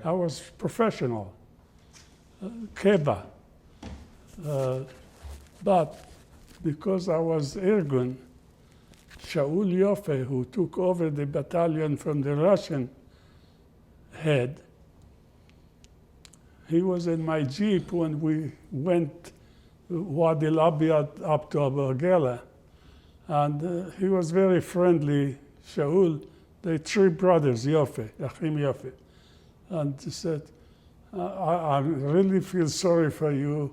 I was professional, keba. But because I was Irgun, Shaul Yofe, who took over the battalion from the Russian head, he was in my jeep when we went Wadi Labiat up to Abu Ghela. And he was very friendly, Shaul. They three brothers, Yofe, Achim Yofe. And he said, I really feel sorry for you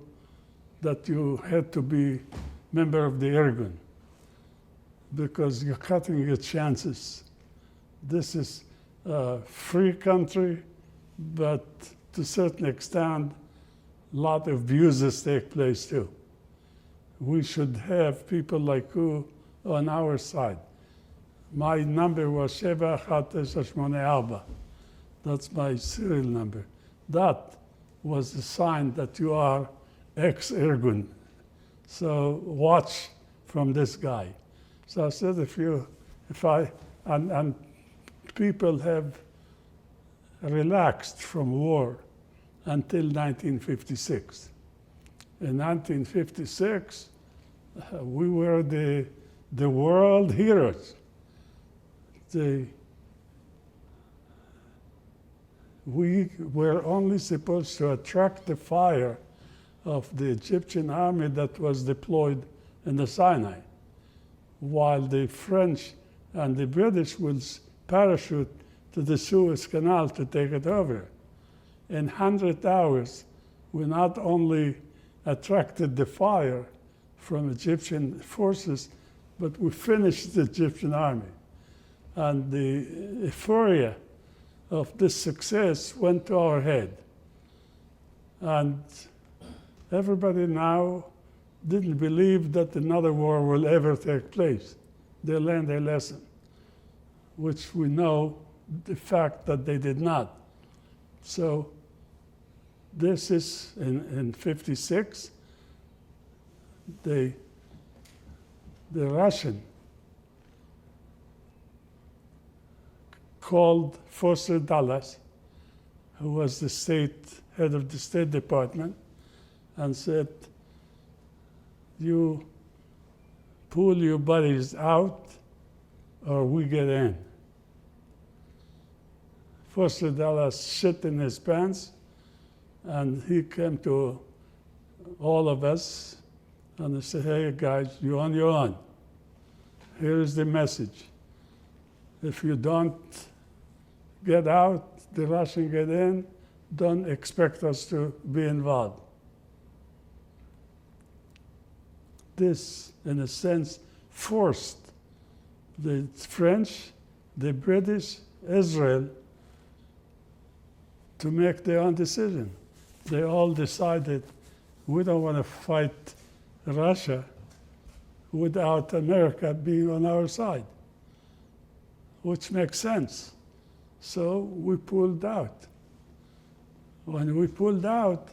that you had to be member of the Irgun, because you're cutting your chances. This is a free country, but to a certain extent, a lot of abuses take place too. We should have people like you on our side. My number was 71984. That's my serial number. That was the sign that you are ex-Irgun. So watch from this guy. So I said, and people have relaxed from war until 1956. In 1956, we were the world heroes. We were only supposed to attract the fire of the Egyptian army that was deployed in the Sinai, while the French and the British would parachute to the Suez Canal to take it over. In 100 hours, we not only attracted the fire from Egyptian forces, but we finished the Egyptian army. And the euphoria of this success went to our head. And everybody now didn't believe that another war will ever take place. They learned their lesson, which we know the fact that they did not. So this is in 56, the Russian called Foster Dulles, who was the head of the State Department, and said, you pull your buddies out or we get in. Foster Dulles shit in his pants, and he came to all of us and he said, hey guys, you're on your own. Here is the message. If you don't get out, the Russians get in, don't expect us to be involved. This, in a sense, forced the French, the British, Israel to make their own decision. They all decided we don't want to fight Russia without America being on our side, which makes sense. So we pulled out. When we pulled out,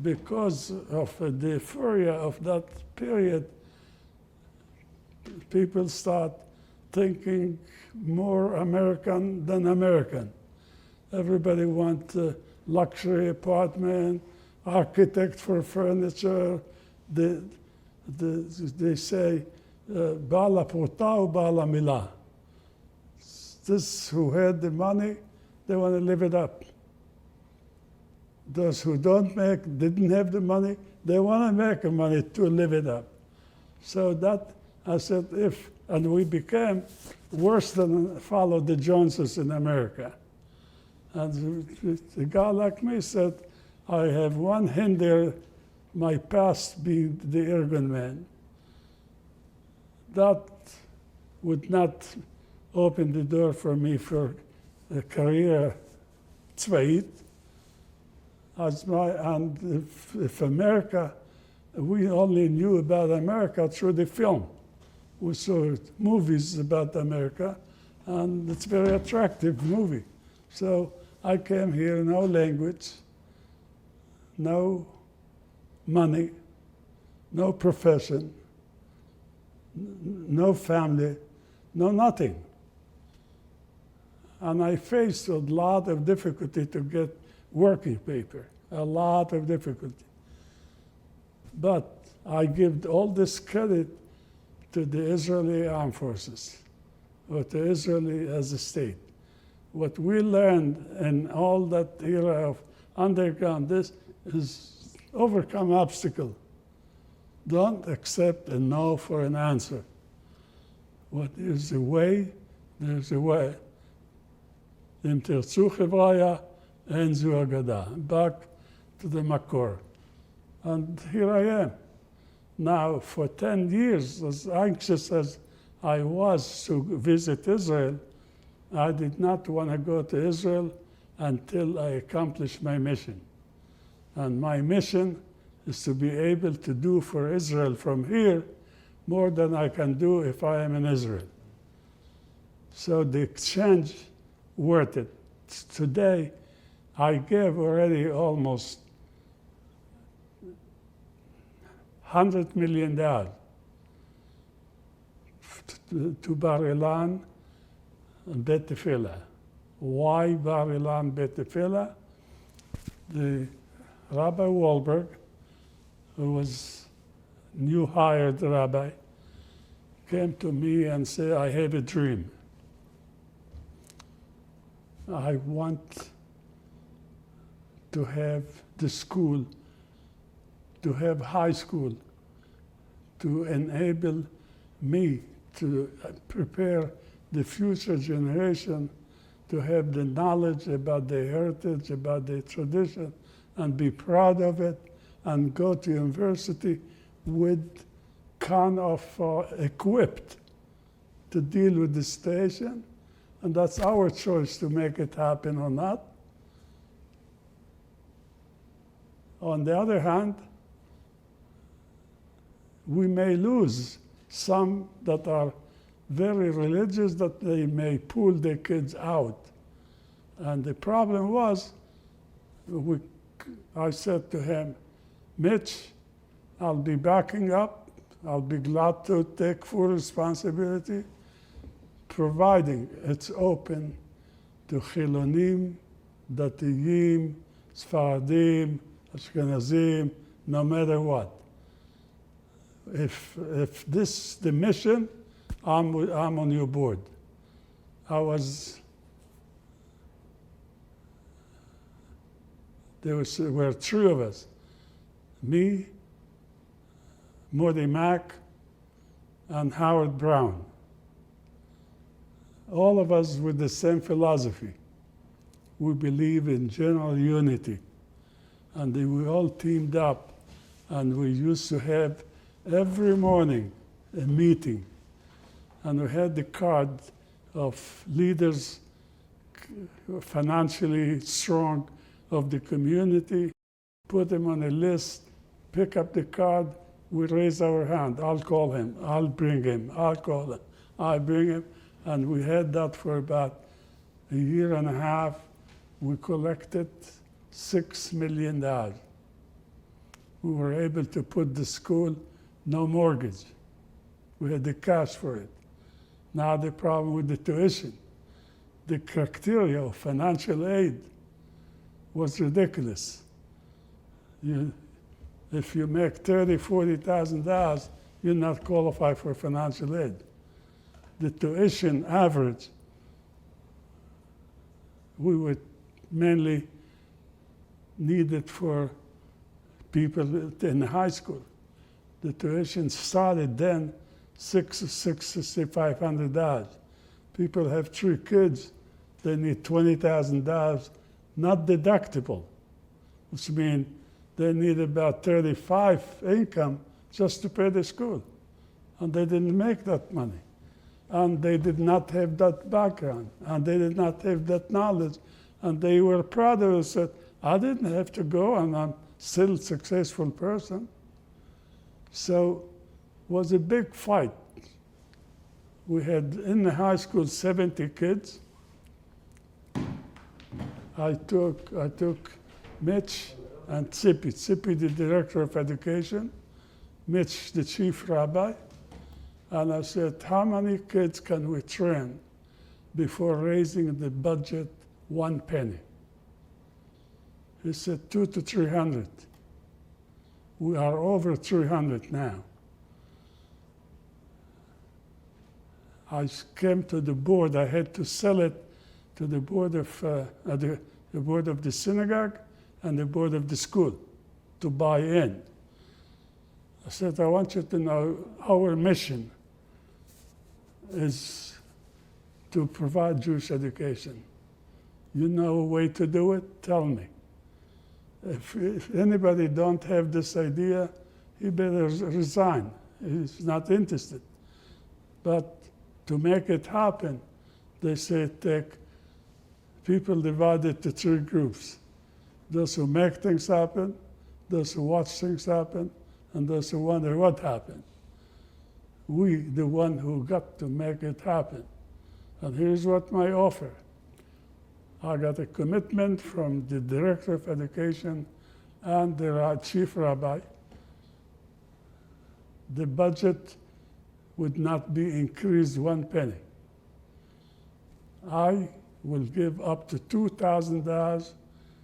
because of the euphoria of that period, people start thinking more American than American. Everybody wants a luxury apartment, architect for furniture. They say, Bala Pota, Bala Milah. Those who had the money, they want to live it up. Those who didn't have the money, they want to make the money to live it up. So that, I said, and we became worse than follow the Joneses in America. And a guy like me said, I have one hinder, my past being the Irgun man. That would not open the door for me for a career tzva'it. And if America We only knew about America through the film. We saw movies about America, and it's a very attractive movie. So I came here, no language, no money, no profession, no family, no nothing. And I faced a lot of difficulty to get working paper, a lot of difficulty. But I give all this credit to the Israeli armed forces, or to Israel as a state. What we learned in all that era of underground, this is overcome obstacle. Don't accept a no for an answer. What is the way? There's a way. אם תרצו חבריה, אין זו אגדה. Back to the Makor. And here I am. Now, for 10 years, as anxious as I was to visit Israel, I did not want to go to Israel until I accomplished my mission. And my mission is to be able to do for Israel from here more than I can do if I am in Israel. So the exchange worth it. Today, I gave already almost $100 million to Bar Ilan and Bet Tefillah. Why Bar Ilan Bet Tefillah? The Rabbi Wahlberg, who was new hired rabbi, came to me and said, I have a dream. I want to have the school, to have high school, to enable me to prepare the future generation to have the knowledge about their heritage, about their tradition, and be proud of it, and go to university with kind of equipped to deal with the station. And that's our choice to make it happen or not. On the other hand, we may lose some that are very religious, that they may pull their kids out. And the problem was, I said to him, Mitch, I'll be backing up. I'll be glad to take full responsibility, providing it's open to Chilonim, Datiyim, Sfaradim, Ashkenazim, no matter what. If this the mission, I'm on your board. There were three of us, me, Mordey Mack, and Howard Brown. All of us with the same philosophy. We believe in general unity. And we all teamed up, and we used to have every morning a meeting. And we had the card of leaders financially strong of the community, put them on a list, pick up the card, we raise our hand. I'll call him, I'll bring him, I'll call him, I'll bring him. And we had that for about a year and a half. We collected $6 million. We were able to put the school, no mortgage. We had the cash for it. Now the problem with the tuition, the criteria of financial aid was ridiculous. If you make $30,000, $40,000, you're not qualified for financial aid. The tuition average, we were mainly needed for people in high school. The tuition started then $6,500. People have 3 kids, they need $20,000, not deductible, which means they need about 35 income just to pay the school. And they didn't make that money. And they did not have that background, and they did not have that knowledge. And they were proud of it, said, I didn't have to go, and I'm still a successful person. So was a big fight. We had in the high school 70 kids. I took Mitch and Tzipi. Tzipi, the director of education, Mitch, the chief rabbi. And I said, how many kids can we train before raising the budget 1 penny? He said 200 to 300. We are over 300 now. I came to the board. I had to sell it to the board of the board of the synagogue and the board of the school to buy in. I said, I want you to know our mission is to provide Jewish education. You know a way to do it? Tell me. If anybody don't have this idea, he better resign. He's not interested. But to make it happen, they say take people divided to 3 groups. Those who make things happen, those who watch things happen, and those who wonder what happened. We, the one who got to make it happen. And here's what my offer. I got a commitment from the director of education and the chief rabbi. The budget would not be increased 1 penny. I will give up to $2,000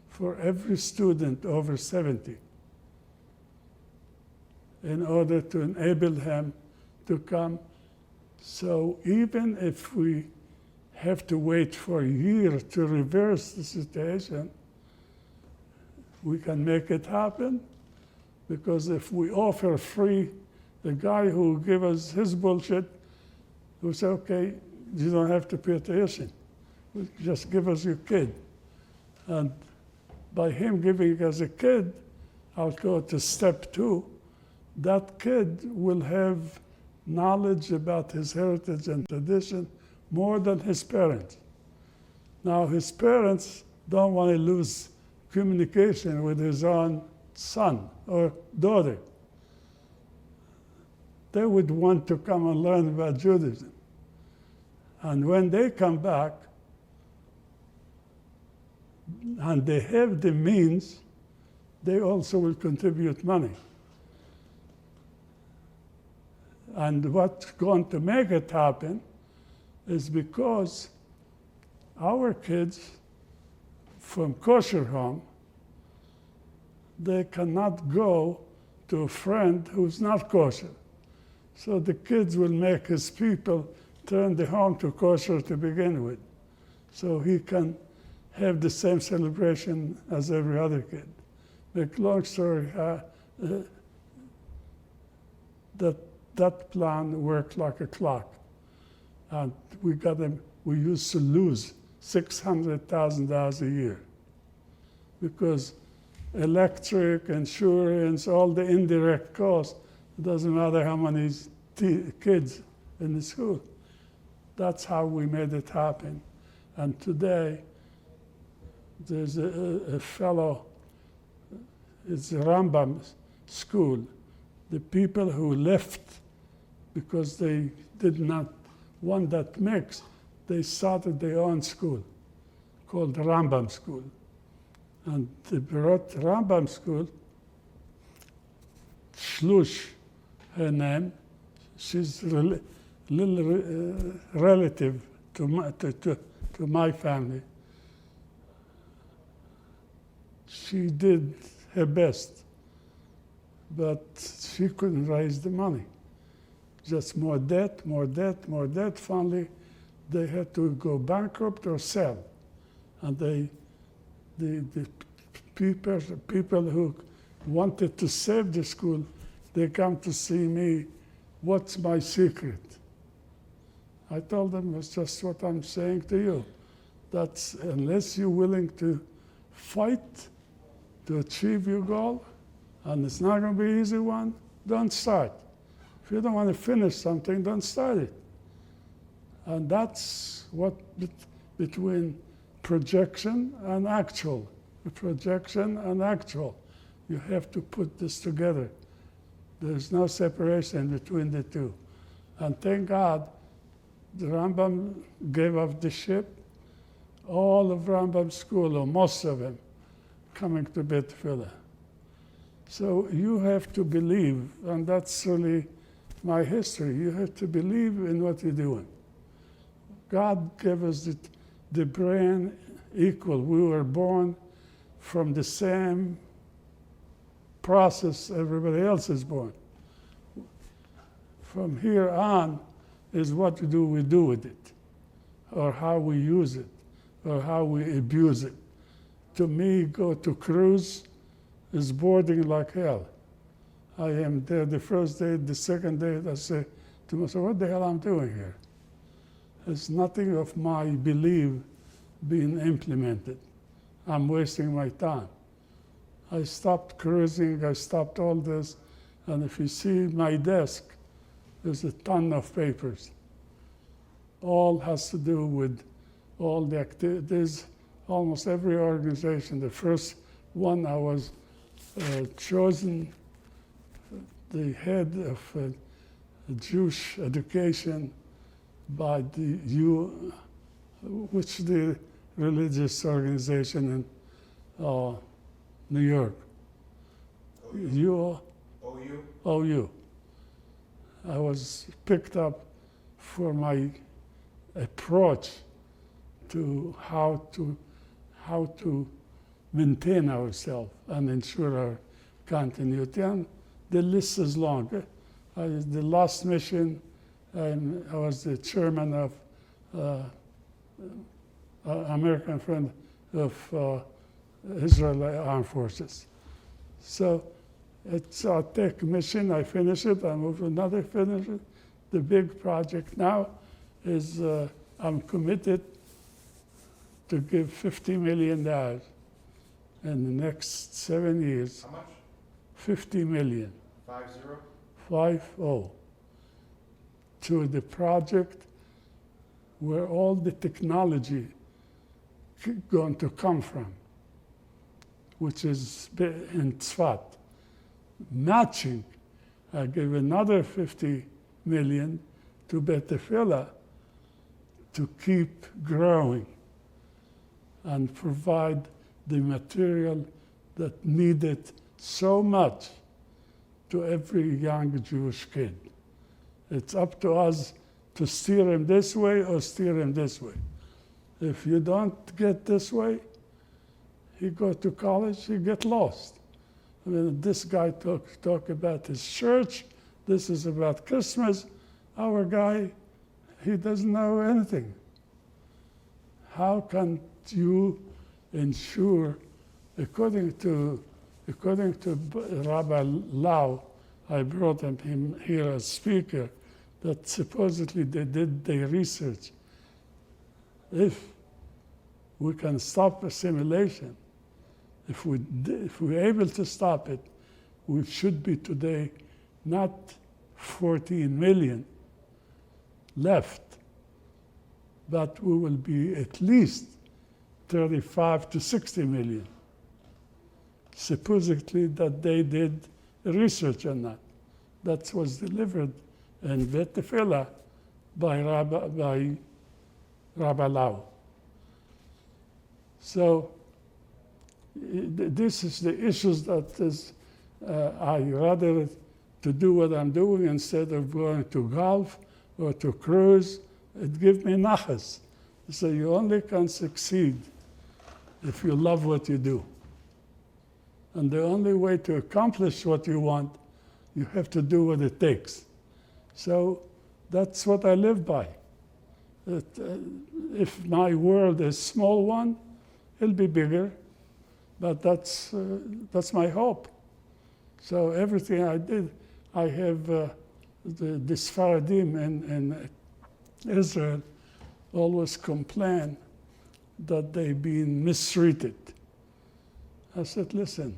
for every student over 70 in order to enable him to come. So even if we have to wait for a year to reverse the situation, we can make it happen, because if we offer free, the guy who give us his bullshit will say, okay, you don't have to pay tuition. Just give us your kid. And by him giving us a kid, I'll go to step 2. That kid will have knowledge about his heritage and tradition more than his parents. Now, his parents don't want to lose communication with his own son or daughter. They would want to come and learn about Judaism. And when they come back, and they have the means, they also will contribute money. And what's going to make it happen is because our kids from kosher home, they cannot go to a friend who's not kosher. So the kids will make his people turn the home to kosher to begin with, so he can have the same celebration as every other kid. Make long story, that plan worked like a clock. And we used to lose $600,000 a year, because electric, insurance, all the indirect costs, it doesn't matter how many kids in the school. That's how we made it happen. And today, there's a fellow, it's a Rambam school. The people who left because they did not want that mix, they started their own school called Rambam School. And they brought Rambam School, Shlush, her name. She's a little relative to my family. She did her best, but she couldn't raise the money. Just more debt, more debt, more debt. Finally, they had to go bankrupt or sell. And the people who wanted to save the school, they come to see me, what's my secret? I told them it's just what I'm saying to you. That's unless you're willing to fight to achieve your goal, and it's not going to be an easy one, don't start. If you don't want to finish something, don't start it. And that's what between projection and actual. Projection and actual. You have to put this together. There's no separation between the two. And thank God, the Rambam gave up the ship. All of Rambam school, or most of them, coming to Beit Tefillah. So you have to believe, and that's really my history. You have to believe in what you're doing. God gave us the brain equal. We were born from the same process everybody else is born. From here on is what do we do with it, or how we use it, or how we abuse it. To me, go to cruise is boarding like hell. I am there the first day, the second day, I say to myself, what the hell I'm doing here? There's nothing of my belief being implemented. I'm wasting my time. I stopped cruising, I stopped all this, and if you see my desk, there's a ton of papers. All has to do with all the activities, almost every organization. The first one I was chosen the head of Jewish education by which the religious organization in New York. OU. I was picked up for my approach to how to maintain ourselves and ensure our continuity. And the list is long. The last mission, I was the chairman of American Friend of Israeli Armed Forces. So it's a tech mission. I finish it. I move to another, finish it. The big project now is I'm committed to give $50 million in the next 7 years. How much? $50 million. 50? 50. To the project where all the technology going to come from, which is in Tzfat. Matching, I gave another 50 million to Beit Tefillah to keep growing and provide the material that needed so much to every young Jewish kid. It's up to us to steer him this way or steer him this way. If you don't get this way, he go to college, he get lost. I mean, this guy talk about his church, this is about Christmas. Our guy, he doesn't know anything. How can you ensure, according to Rabbi Lau, I brought him here as speaker, that supposedly they did their research. If we can stop assimilation, if we're able to stop it, we should be today not 14 million left, but we will be at least 35 to 60 million. Supposedly that they did research on that. That was delivered in Beit Tefillah by Rabbi Lau. So this is the issues that is, I rather to do what I'm doing instead of going to golf or to cruise. It gives me nachas. So you only can succeed if you love what you do. And the only way to accomplish what you want, you have to do what it takes. So that's what I live by. If my world is a small one, it'll be bigger, but that's my hope. So everything I did, I have the Sfaradim in Israel always complain that they've been mistreated. I said, listen,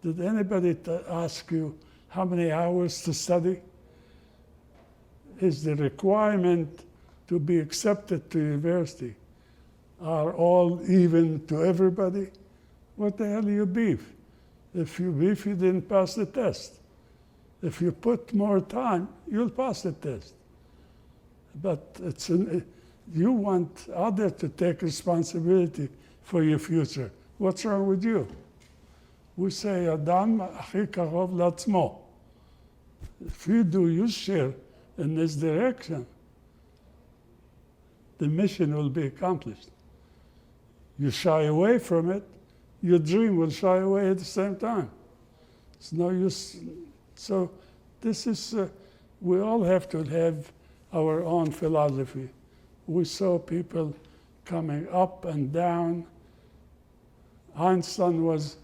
did anybody ask you how many hours to study? Is the requirement to be accepted to university are all even to everybody? What the hell do you beef? If you beef, you didn't pass the test. If you put more time, you'll pass the test. But you want others to take responsibility for your future. What's wrong with you? We say, Adam הכי קרוב לעצמו. If you do your share in this direction, the mission will be accomplished. You shy away from it, your dream will shy away at the same time. It's no use. So this is, we all have to have our own philosophy. We saw people coming up and down. Einstein was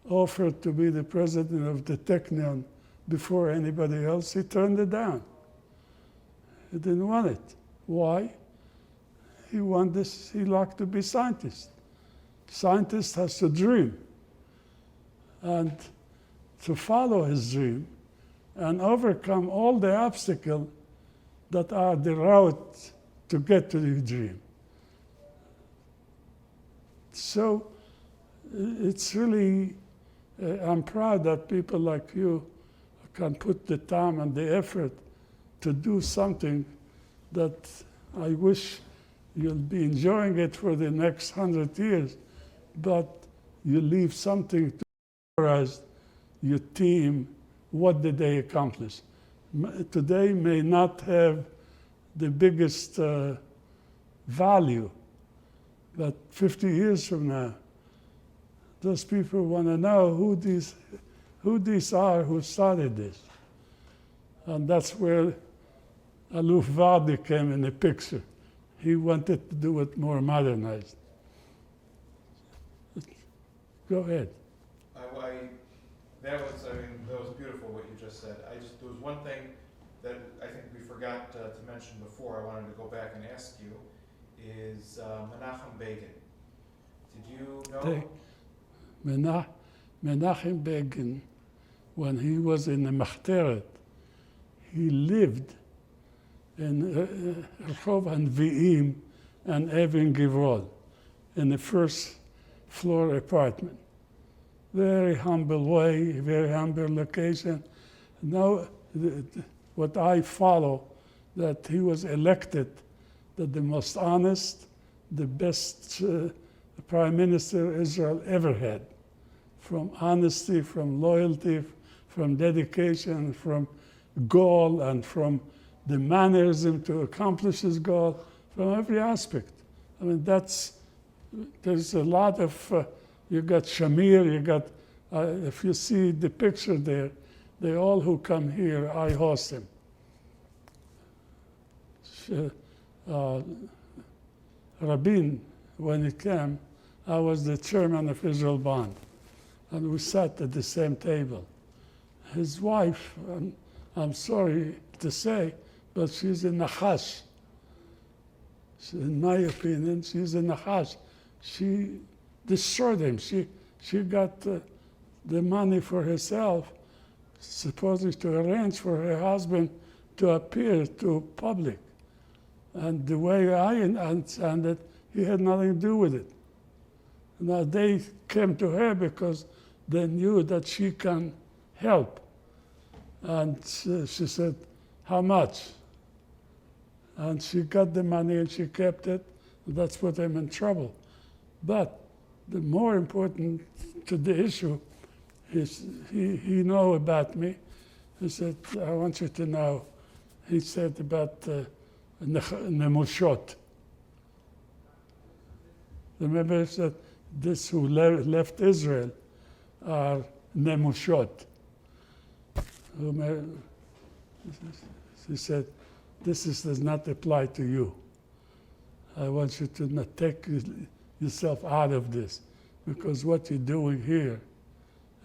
offered to be the president of the Technion before anybody else. He turned it down. He didn't want it. Why? He wanted this, he liked to be scientist. Scientist has to dream and to follow his dream and overcome all the obstacles that are the route to get to the dream. So it's really, I'm proud that people like you can put the time and the effort to do something that I wish you'll be enjoying it for the next 100 years, but you leave something to memorize your team. What did they accomplish? Today may not have the biggest value, but 50 years from now, those people want to know who these are who started this. And that's where Aluf Vardi came in the picture. He wanted to do it more modernized. Go ahead. That was beautiful what you just said. There was one thing that I think we forgot to mention before. I wanted to go back and ask you is Menachem Begin. Did you know? Menachem Begin, when he was in the Machteret, he lived in Rehov Hanvi'im and Evin Givrol in the first floor apartment. Very humble way, very humble location. Now, what I follow, that he was elected the most honest, the best prime minister Israel ever had. From honesty, from loyalty, from dedication, from goal, and from the mannerism to accomplish his goal, from every aspect. I mean, there's a lot of, you got Shamir, you got, if you see the picture there, they all who come here, I host them. Rabin, when he came, I was the chairman of Israel Bond, and we sat at the same table. His wife, I'm sorry to say, but she's a Nachash. In my opinion, she's a Nachash. She destroyed him. She got the money for herself, supposedly to arrange for her husband to appear to public. And the way I understand it, he had nothing to do with it. Now they came to her because they knew that she can help. And she said, how much? And she got the money and she kept it. That's put him in trouble. But the more important to the issue is he know about me. He said, I want you to know. He said about Nemushot. Remember, he said, this who left Israel are Nemushot. He said, this does not apply to you. I want you to not take yourself out of this, because what you're doing here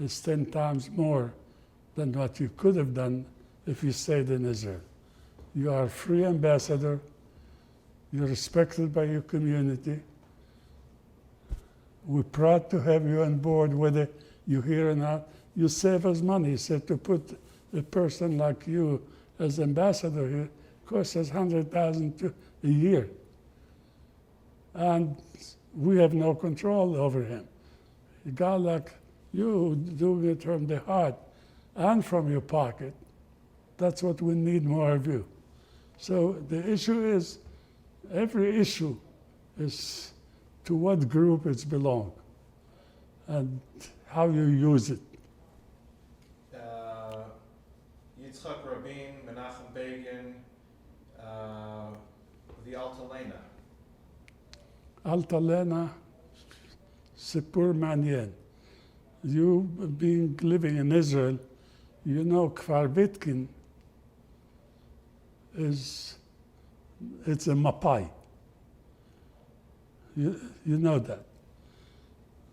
is 10 times more than what you could have done if you stayed in Israel. You are a free ambassador. You're respected by your community. We're proud to have you on board, whether you're here or not. You save us money. He said to put a person like you as ambassador here costs us $100,000 a year. And we have no control over him. A guy like you doing it from the heart and from your pocket, That's what we need more of you. So the issue is, every issue is to what group it belongs and how you use it. Yitzhak Rabin, Menachem Begin, the Altalena. Altalena, סיפור מעניין. You being living in Israel, you know Kfar Vitkin it's a Mapai. You know that.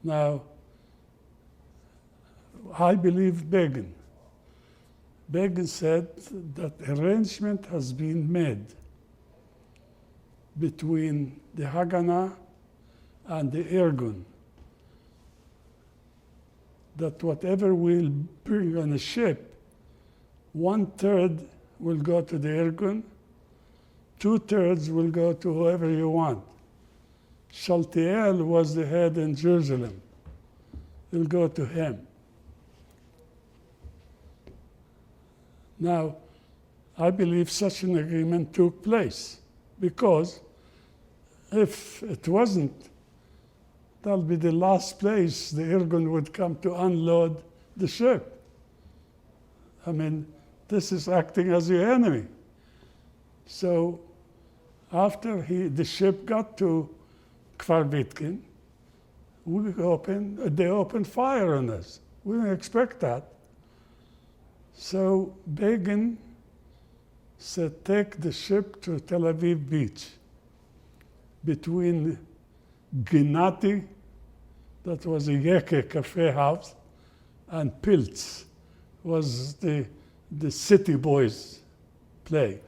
Now, I believe Begin. Begin said that arrangement has been made between the Haganah and the Irgun, that whatever we'll bring on a ship, 1/3 will go to the Irgun, 2/3 will go to whoever you want. Shaltiel was the head in Jerusalem. It'll go to him. Now, I believe such an agreement took place, because if it wasn't, that'll be the last place the Irgun would come to unload the ship. I mean, this is acting as your enemy. So after the ship got to Kfar Vitkin, they opened fire on us. We didn't expect that. So Begin said, take the ship to Tel Aviv beach. Between Ginati, that was a Yeke cafe house, and Pilz was the city boys play.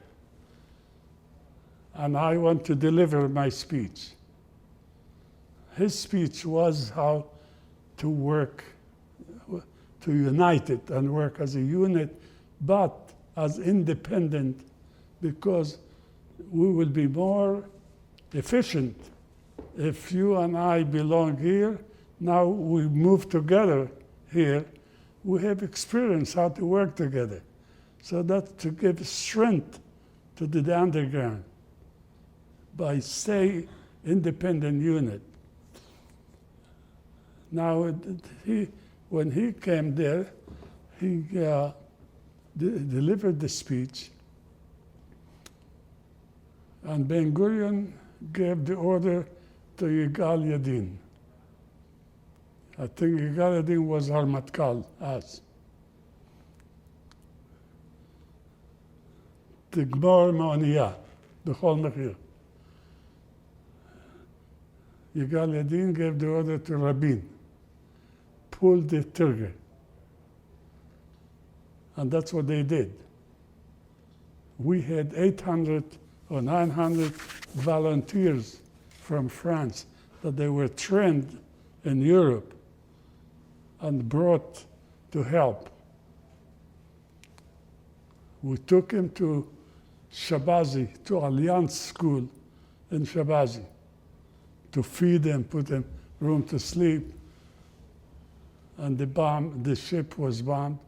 And I want to deliver my speech. His speech was how to work, to unite it and work as a unit, but as independent, because we will be more efficient if you and I belong here. Now we move together here. We have experience how to work together. So that's to give strength to the underground by stay independent unit. Now, when he came there, he delivered the speech, and Ben Gurion gave the order to Yigal Yadin. I think Yigal Yadin was Harmatkal, us. תגמור מאונייה, בכל מחיר. Yigal Yadin gave the order to Rabin, pull the trigger. And that's what they did. We had 800 or 900 volunteers from France that they were trained in Europe and brought to help. We took him to Shabazi, to Alliance School in Shabazi, to feed him, put him room to sleep. And the ship was bombed.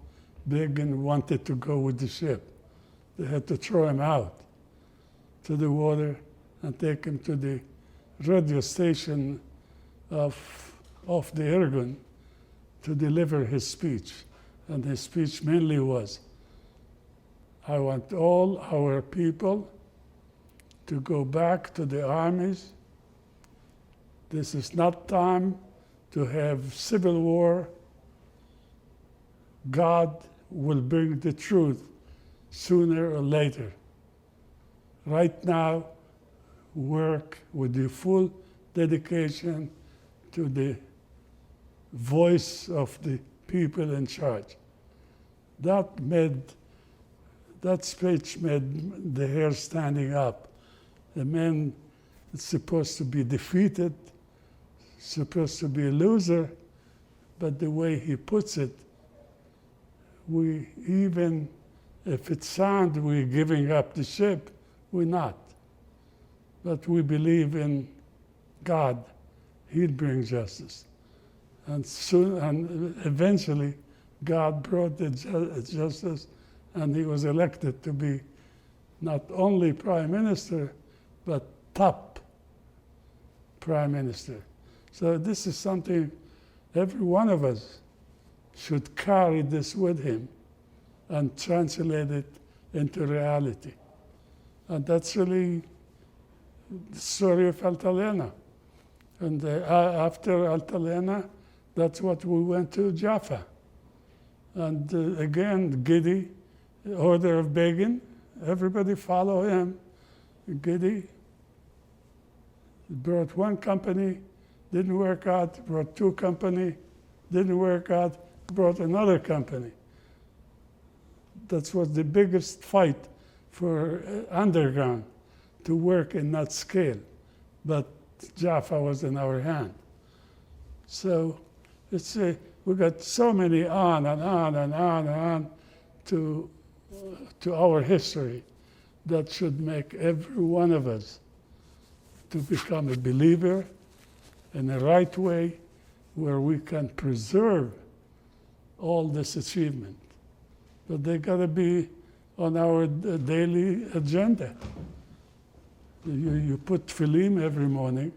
Begin wanted to go with the ship. They had to throw him out to the water and take him to the radio station of the Irgun to deliver his speech. And his speech mainly was, I want all our people to go back to the armies. This is not time to have civil war. God will bring the truth sooner or later. Right now, work with the full dedication to the voice of the people in charge. That speech made the hair standing up. The man is supposed to be defeated, supposed to be a loser, but the way he puts it, even if it sounds we're giving up the ship, we're not. But we believe in God. He'll bring justice. And eventually, God brought the justice, and he was elected to be not only prime minister, but top prime minister. So this is something every one of us should carry this with him and translate it into reality. And that's really the story of Altalena. And after Altalena, that's what we went to Jaffa. And again, Gidi, order of Begin, everybody follow him. Gidi brought one company, didn't work out, brought two company, didn't work out, brought another company. That was the biggest fight for underground to work in that scale. But Jaffa was in our hand. So it's we got so many on and on and on and on to our history that should make every one of us to become a believer in a right way where we can preserve all this achievement. But they got to be on our daily agenda. You put tefillin every morning.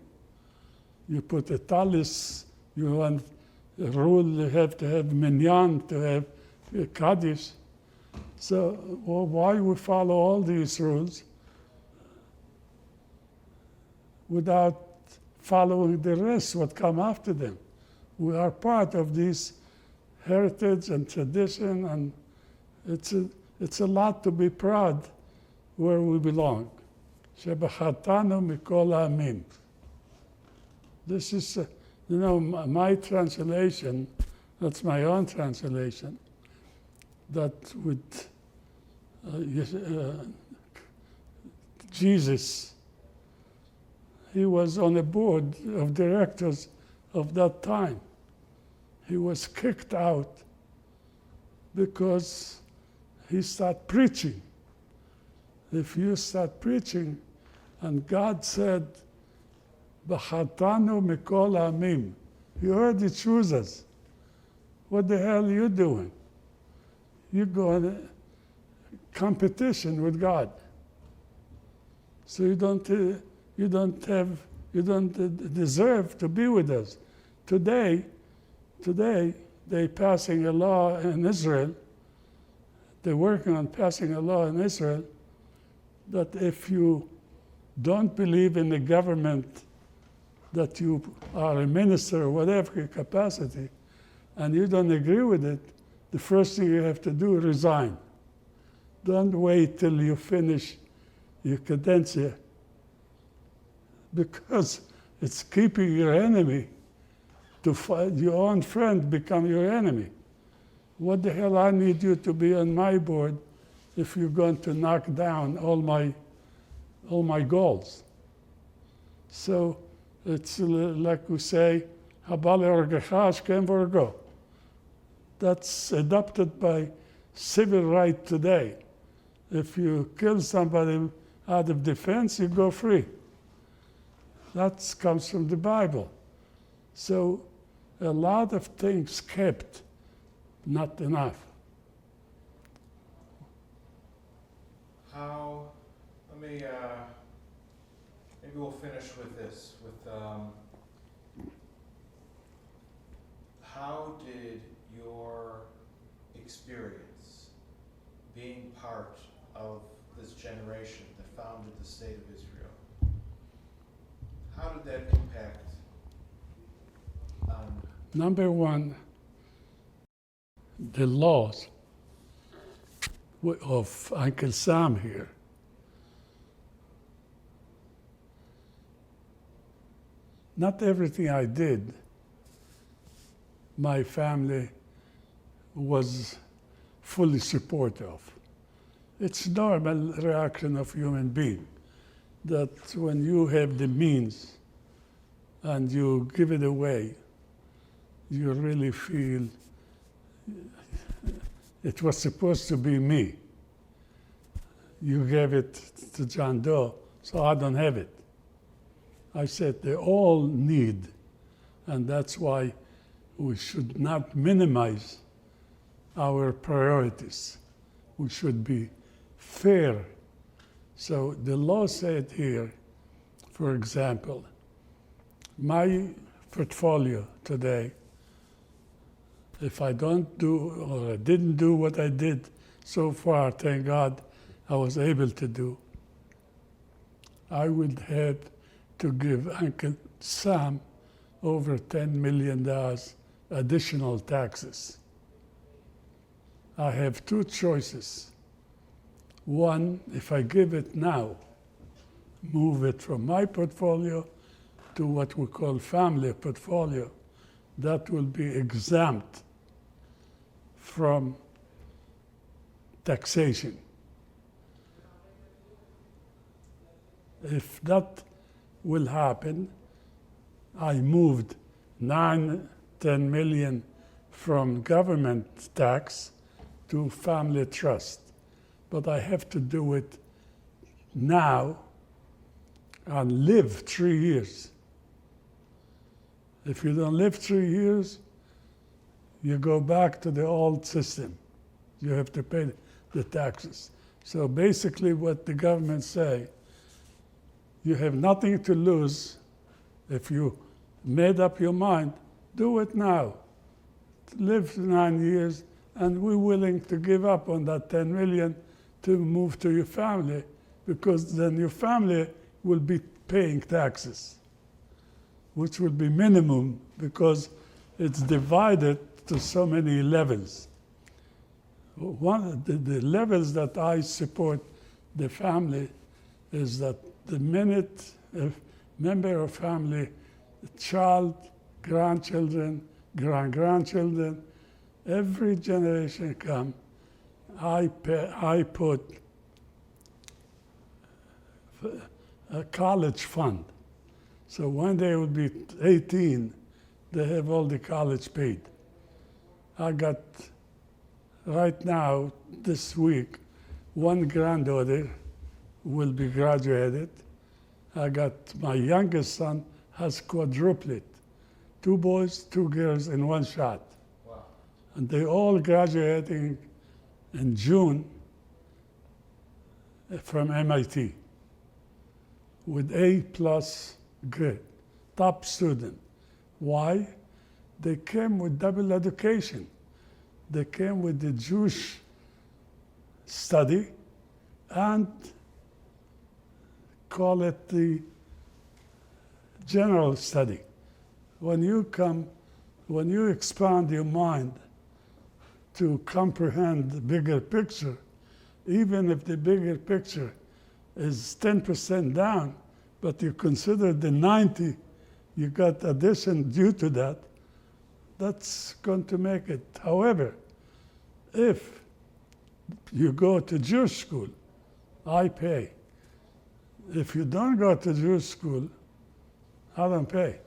You put a talis. You want a rule. You have to have minyan to have kaddish. So why we follow all these rules without following the rest, what come after them? We are part of this heritage and tradition, and it's a lot to be proud where we belong. Shebachatanu mikol ha'amim. This is, my translation, that's my own translation, that with Jesus, he was on a board of directors of that time. He was kicked out because he started preaching. If you start preaching, and God said, B'chatanu mikol ha'amim, you already choose us. What the hell are you doing? You go in a competition with God. So you don't deserve to be with us. Today, they're passing a law in Israel. They're working on passing a law in Israel that if you don't believe in the government, that you are a minister or whatever capacity, and you don't agree with it, the first thing you have to do is resign. Don't wait till you finish your cadencia, because it's keeping your enemy to fight, your own friend become your enemy. What the hell I need you to be on my board if you're going to knock down all my goals? So it's like we say, that's adopted by civil right today. If you kill somebody out of defense, you go free. That comes from the Bible. So a lot of things kept, not enough. Maybe we'll finish with this, how did your experience being part of this generation that founded the state of Israel, how did that impact on? Number one, the laws of Uncle Sam here. Not everything I did, my family was fully supportive of. It's normal reaction of human being that when you have the means and you give it away, you really feel it was supposed to be me. You gave it to John Doe, so I don't have it. I said they all need, and that's why we should not minimize our priorities. We should be fair. So the law said here, for example, my portfolio today, if I don't do or I didn't do what I did so far, thank God I was able to do, I would have to give Uncle Sam over $10 million additional taxes. I have two choices. One, if I give it now, move it from my portfolio to what we call family portfolio, that will be exempt from taxation. If that will happen, I moved 9-10 million from government tax to family trust. But I have to do it now and live 3 years. If you don't live 3 years, you go back to the old system. You have to pay the taxes. So basically what the government say, you have nothing to lose. If you made up your mind, do it now. Live 9 years, and we're willing to give up on that 10 million to move to your family, because then your family will be paying taxes, which will be minimum because it's divided to so many levels. One, the levels that I support the family is that the minute a member of family, child, grandchildren, grandchildren, every generation come, I put a college fund. So when they will be 18, they have all the college paid. I got, right now, this week, one granddaughter will be graduated. I got my youngest son has quadruplet, 2 boys, 2 girls in one shot. Wow. And they all graduating in June from MIT with A+ grade, top student. Why? They came with double education. They came with the Jewish study and call it the general study. When you expand your mind to comprehend the bigger picture, even if the bigger picture is 10% down, but you consider the 90 you got addition due to that, that's going to make it. However, if you go to Jewish school, I pay. If you don't go to Jewish school, I don't pay.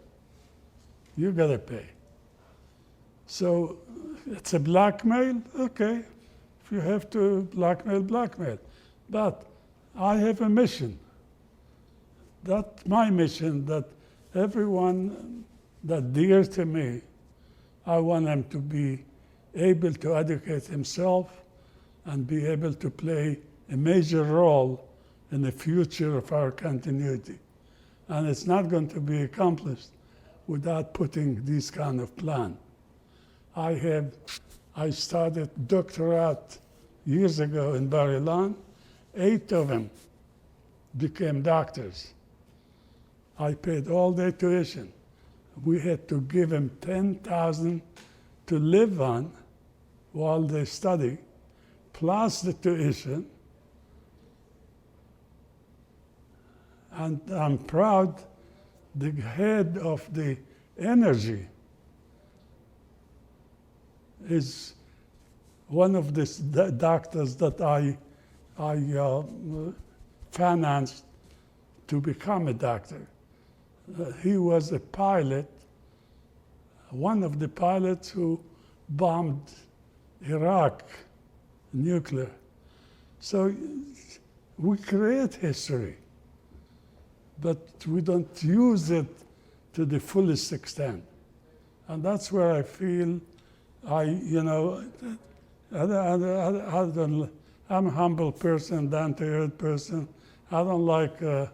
You gotta pay. So it's a blackmail, okay. If you have to blackmail, blackmail. But I have a mission. That's my mission, that everyone that dear to me, I want him to be able to educate himself and be able to play a major role in the future of our continuity. And it's not going to be accomplished without putting this kind of plan. I started doctorate years ago in Meriland. 8 of them became doctors. I paid all their tuition. We had to give them $10,000 to live on while they study, plus the tuition. And I'm proud the head of the energy is one of the doctors that I financed to become a doctor. He was a pilot, one of the pilots who bombed Iraq nuclear. So we create history, but we don't use it to the fullest extent. And that's where I feel I don't I'm a humble person, down-to-earth person. I don't like to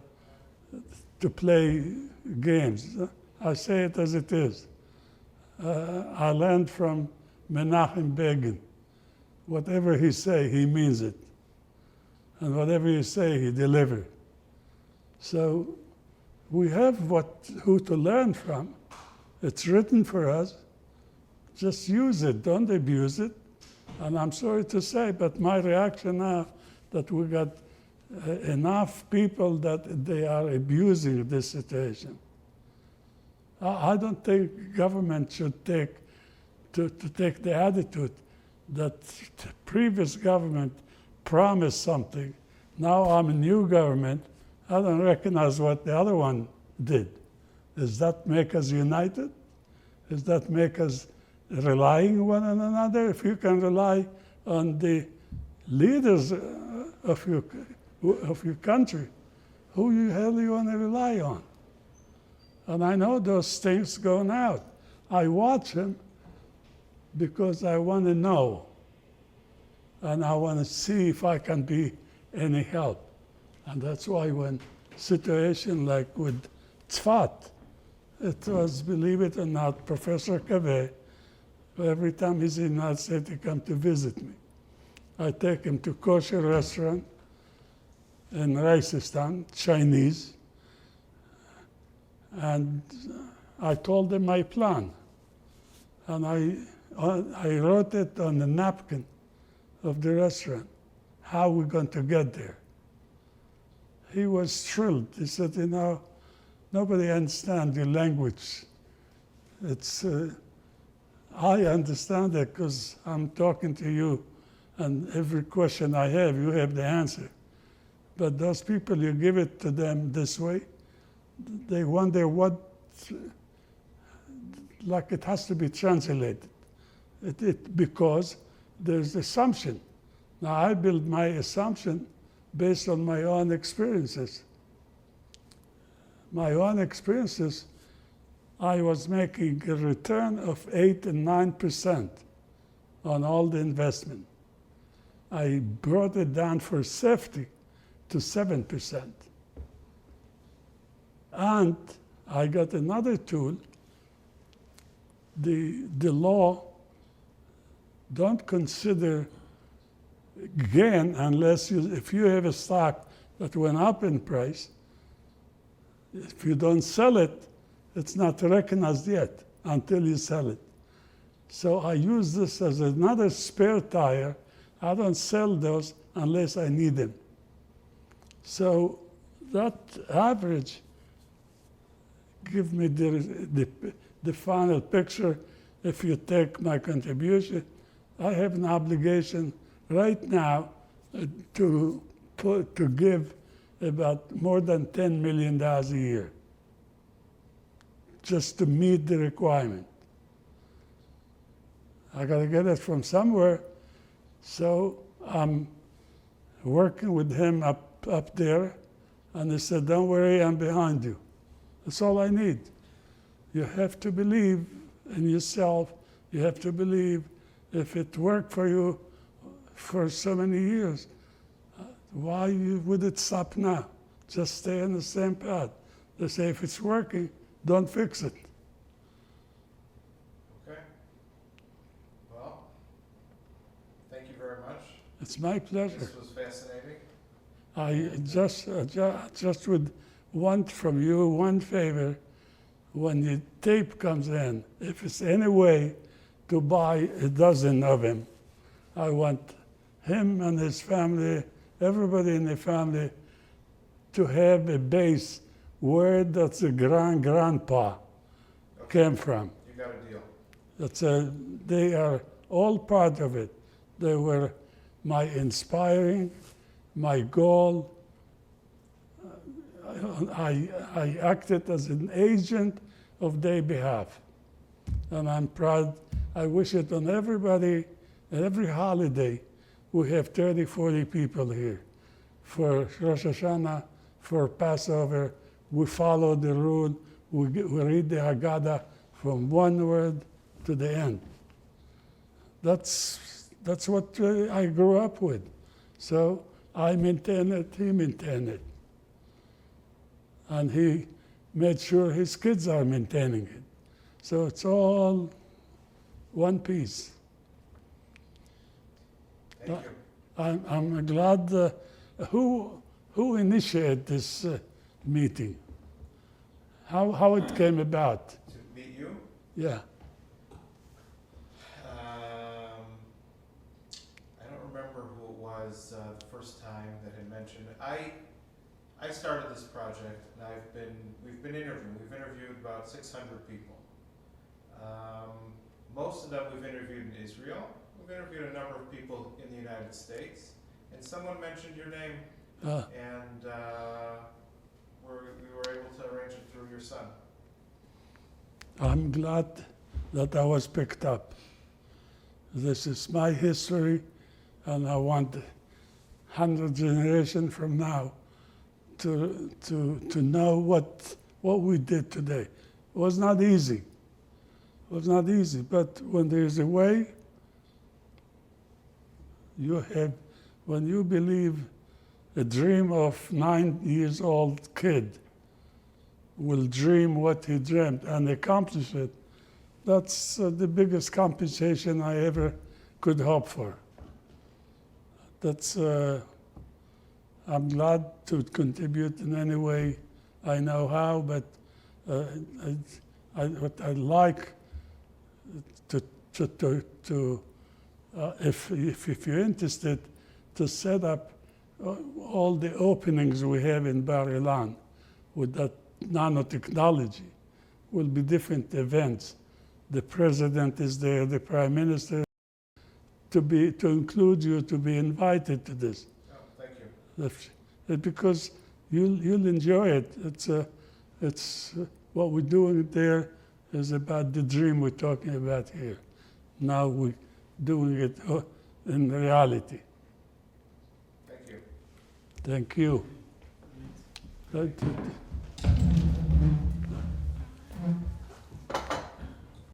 play games. I say it as it is. I learned from Menachem Begin. Whatever he say, he means it. And whatever you say, he delivers. So we have who to learn from. It's written for us. Just use it, don't abuse it. And I'm sorry to say, but my reaction now that we got enough people that they are abusing this situation. I don't think government should take the attitude that the previous government promised something. Now I'm a new government. I don't recognize what the other one did. Does that make us united? Does that make us relying one on another? If you can rely on the leaders of your country, who the hell you want to rely on? And I know those things going out. I watch them because I want to know. And I want to see if I can be any help. And that's why when situation like with Tzfat, it was, believe it or not, Professor Kaveh, every time he's in the United States, he comes to visit me. I take him to kosher restaurant in Reches, Chinese, and I told him my plan. And I wrote it on the napkin of the restaurant, how we're going to get there. He was thrilled. He said, you know, nobody understands your language. It's, I understand it because I'm talking to you, and every question I have, you have the answer. But those people, you give it to them this way, they wonder what, like it has to be translated. Because there's assumption. Now I build my assumption based on my own experiences. My own experiences, I was making a return of 8 and 9% on all the investment. I brought it down for safety to 7%. And I got another tool. The law don't consider gain unless if you have a stock that went up in price, if you don't sell it, it's not recognized yet until you sell it. So I use this as another spare tire. I don't sell those unless I need them. So that average give me the final picture. If you take my contribution, I have an obligation right now to give about more than $10 million a year just to meet the requirement. I got to get it from somewhere, so I'm working with him up there, and he said, don't worry, I'm behind you. That's all I need. You have to believe in yourself. You have to believe if it worked for you for so many years, why would it stop now? Just stay on the same path. They say if it's working, don't fix it. Okay. Well, thank you very much. It's my pleasure. This was fascinating. I just would want from you one favor. When the tape comes in, if it's any way to buy a dozen of him, I want him and his family, everybody in the family, to have a base where that's the grandpa came from. You got a deal. They are all part of it. They were my inspiring, my goal. I acted as an agent of their behalf. And I'm proud. I wish it on everybody, every holiday. We have 30, 40 people here. For Rosh Hashanah, for Passover, we follow the rule. We read the Haggadah from one word to the end. That's what I grew up with. So I maintain it, he maintain it. And he made sure his kids are maintaining it. So it's all one piece. Thank you. I'm glad. Who initiated this meeting? How it came about? To meet you, Yeah. I don't remember who it was the first time that had mentioned it. I started this project, and we've been interviewing. We've interviewed about 600 people. Most of them we've interviewed in Israel. We've interviewed a number of people in the United States, and someone mentioned your name, and we were able to arrange it through your son. I'm glad that I was picked up. This is my history, and I want 100 generations from now to know what we did today. It was not easy. It was not easy, but when there is a way, when you believe a dream of 9-year-old kid will dream what he dreamt and accomplish it, that's the biggest compensation I ever could hope for. That's, I'm glad to contribute in any way I know how, but what I'd like if you're interested, to set up all the openings we have in Bar Ilan with that nanotechnology. Will be different events. The president is there, the prime minister, to include you, to be invited to this. Oh, thank you. Because you'll enjoy it. It's what we're doing there is about the dream we're talking about here. Now we're doing it in reality. Thank you. Thank you.